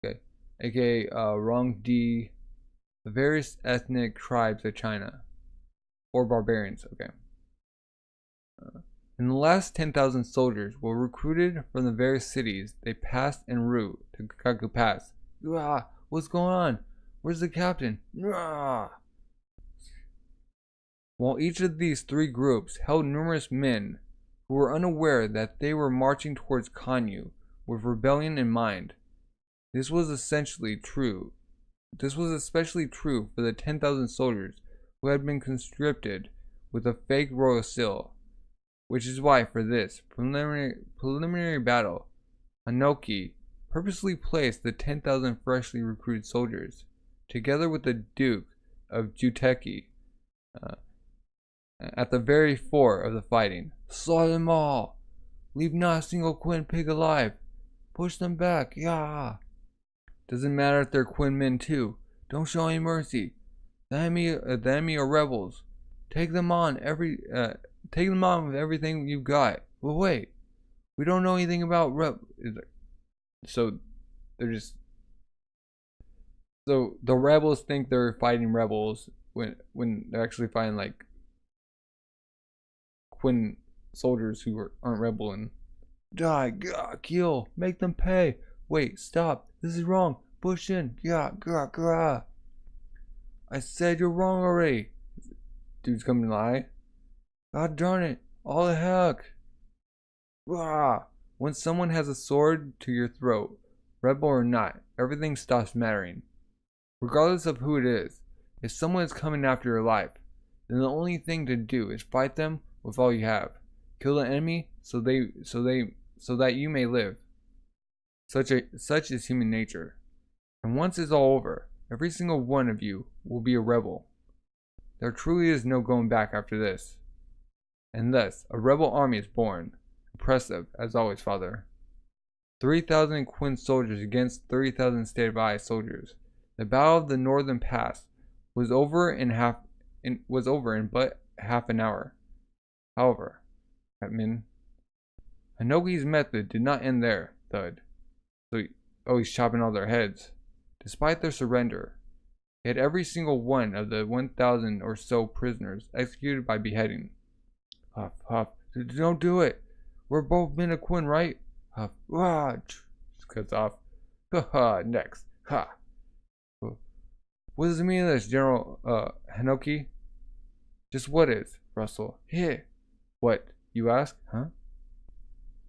Okay. AKA Rongdi, the various ethnic tribes of China. Or barbarians, okay. And the last 10,000 soldiers were recruited from the various cities they passed en route to Kaku Pass. Rah! What's going on? Where's the captain? Rah! While each of these 3 groups held numerous men who were unaware that they were marching towards Kanyu with rebellion in mind. This was especially true for the 10,000 soldiers who had been conscripted with a fake royal seal, which is why for this preliminary battle, Hanoki purposely placed the 10,000 freshly recruited soldiers together with the Duke of Juteki at the very fore of the fighting. Slaughter them all! Leave not a single Quinn pig alive! Push them back! Yeah! Doesn't matter if they're Quinn men too. Don't show any mercy. The enemy are rebels. Take them on with everything you've got. Well, wait. We don't know anything about so they're just So the rebels think they're fighting rebels when they're actually fighting like Quinn soldiers who aren't rebelling. Die, gah, kill, make them pay. Wait, stop. This is wrong. Push in. Yeah, grah, grah. I said you're wrong already. Dude's coming to lie. God darn it. All the heck. Rah. When someone has a sword to your throat, rebel or not, everything stops mattering. Regardless of who it is, if someone is coming after your life, then the only thing to do is fight them with all you have. Kill the enemy so that you may live. Such is human nature. And once it's all over, every single one of you will be a rebel. There truly is no going back after this. And thus, a rebel army is born. Impressive, as always, Father. 3,000 Quinn soldiers against 30,000 State of Ai soldiers. The Battle of the Northern Pass was over in but half an hour. However, Atman, Hanoki's method did not end there, thud. He's chopping all their heads. Despite their surrender, he had every single one of the 1,000 or so prisoners executed by beheading. Huff, huff, don't do it. We're both men of Quinn, right? Huff, ah, just cuts off. Ha ha, next, ha. What does it mean this, General, Hanoki? Just what is, Russell? Here. What, you ask, huh?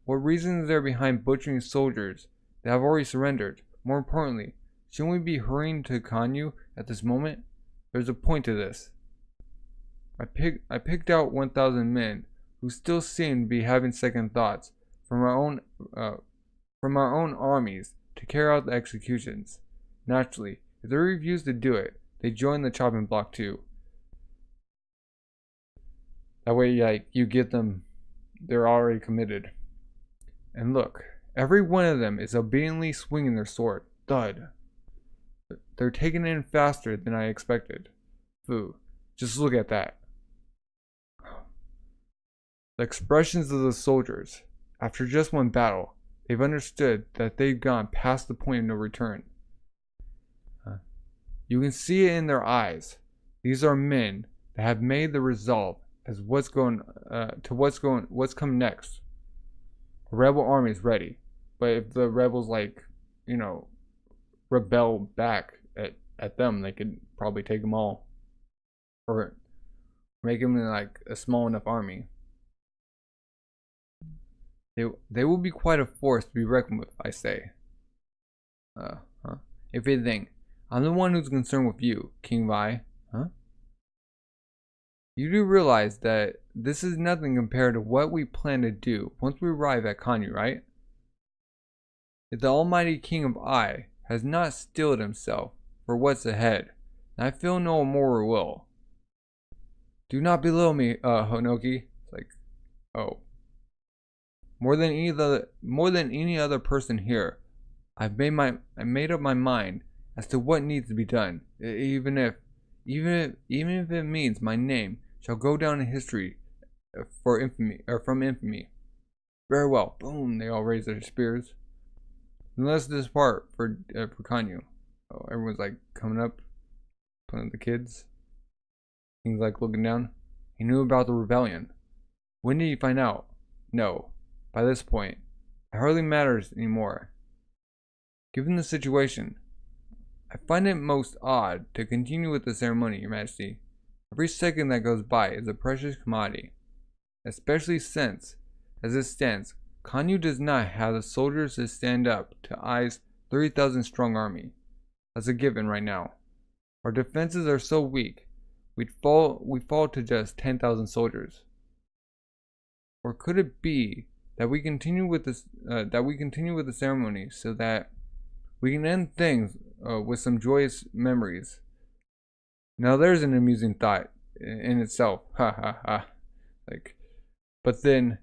What reason is there behind butchering soldiers that have already surrendered? More importantly, shouldn't we be hurrying to Kanyu at this moment? There's a point to this. I picked out 1,000 men who still seem to be having second thoughts from our own armies to carry out the executions. Naturally, if they refuse to do it, they join the chopping block too. That way, like, you get them, they're already committed. And look, every one of them is obediently swinging their sword. Thud. They're taking it in faster than I expected. Foo. Just look at that. The expressions of the soldiers. After just one battle, they've understood that they've gone past the point of no return. You can see it in their eyes. These are men that have made the resolve as what's coming next. A rebel army is ready, but if the rebels rebel back at them, they could probably take them all, or make them like a small enough army. They will be quite a force to be reckoned with, I say. If anything, I'm the one who's concerned with you, King Vai, huh? You do realize that this is nothing compared to what we plan to do once we arrive at Kanyu, right? If the almighty King of Ai has not steeled himself for what's ahead, I feel no more will. Do not belittle me, Hanoki. It's like, oh. More than any other person here, I made up my mind as to what needs to be done, even if it means my name shall go down in history from infamy. Very well. Boom! They all raise their spears. And let's depart for Kanyu. Oh, everyone's like coming up, putting up the kids. King's like looking down. He knew about the rebellion. When did he find out? No. By this point, it hardly matters anymore. Given the situation, I find it most odd to continue with the ceremony, Your Majesty. Every second that goes by is a precious commodity, especially since, as it stands, Kanyu does not have the soldiers to stand up to Ai's 30,000 strong army. That's a given right now. Our defenses are so weak, we fall to just 10,000 soldiers. Or could it be that we continue with the ceremony so that we can end things with some joyous memories? Now there's an amusing thought in itself. Ha ha ha. But then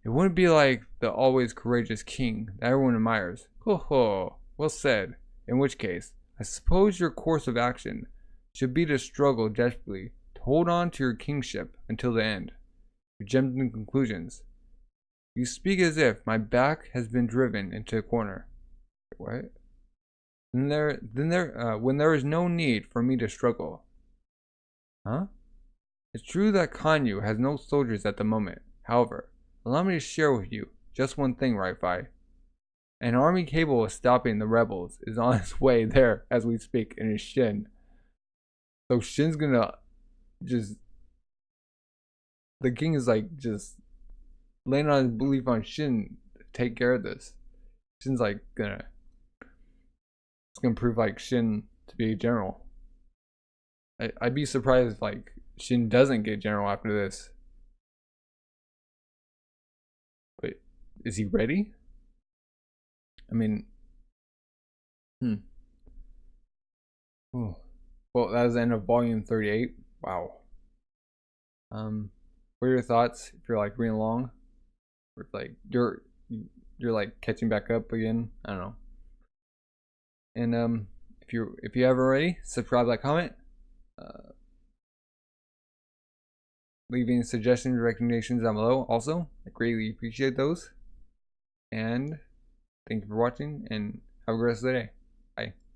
it wouldn't be like the always courageous king that everyone admires. Ho ho. Well said. In which case, I suppose your course of action should be to struggle desperately to hold on to your kingship until the end. You jumped in conclusions. You speak as if my back has been driven into a corner. What? when there is no need for me to struggle. Huh? It's true that Kanyu has no soldiers at the moment. However, allow me to share with you just one thing, Wi-Fi. An army capable of stopping the rebels is on its way there as we speak, and it's Shin. So Shin's gonna just... The king is like just laying on his belief on Shin to take care of this. Shin's like gonna... It's gonna prove like Shin to be a general. I'd be surprised if like Shin doesn't get general after this. Wait, is he ready? I mean, Oh. Well, that was the end of volume 38. Wow. What are your thoughts if you're like reading along? Or if like you're like catching back up again? I don't know. And if you haven't already, subscribe, like, comment. Leaving suggestions, recommendations down below. Also, I greatly appreciate those. And thank you for watching, and have a great rest of the day. Bye.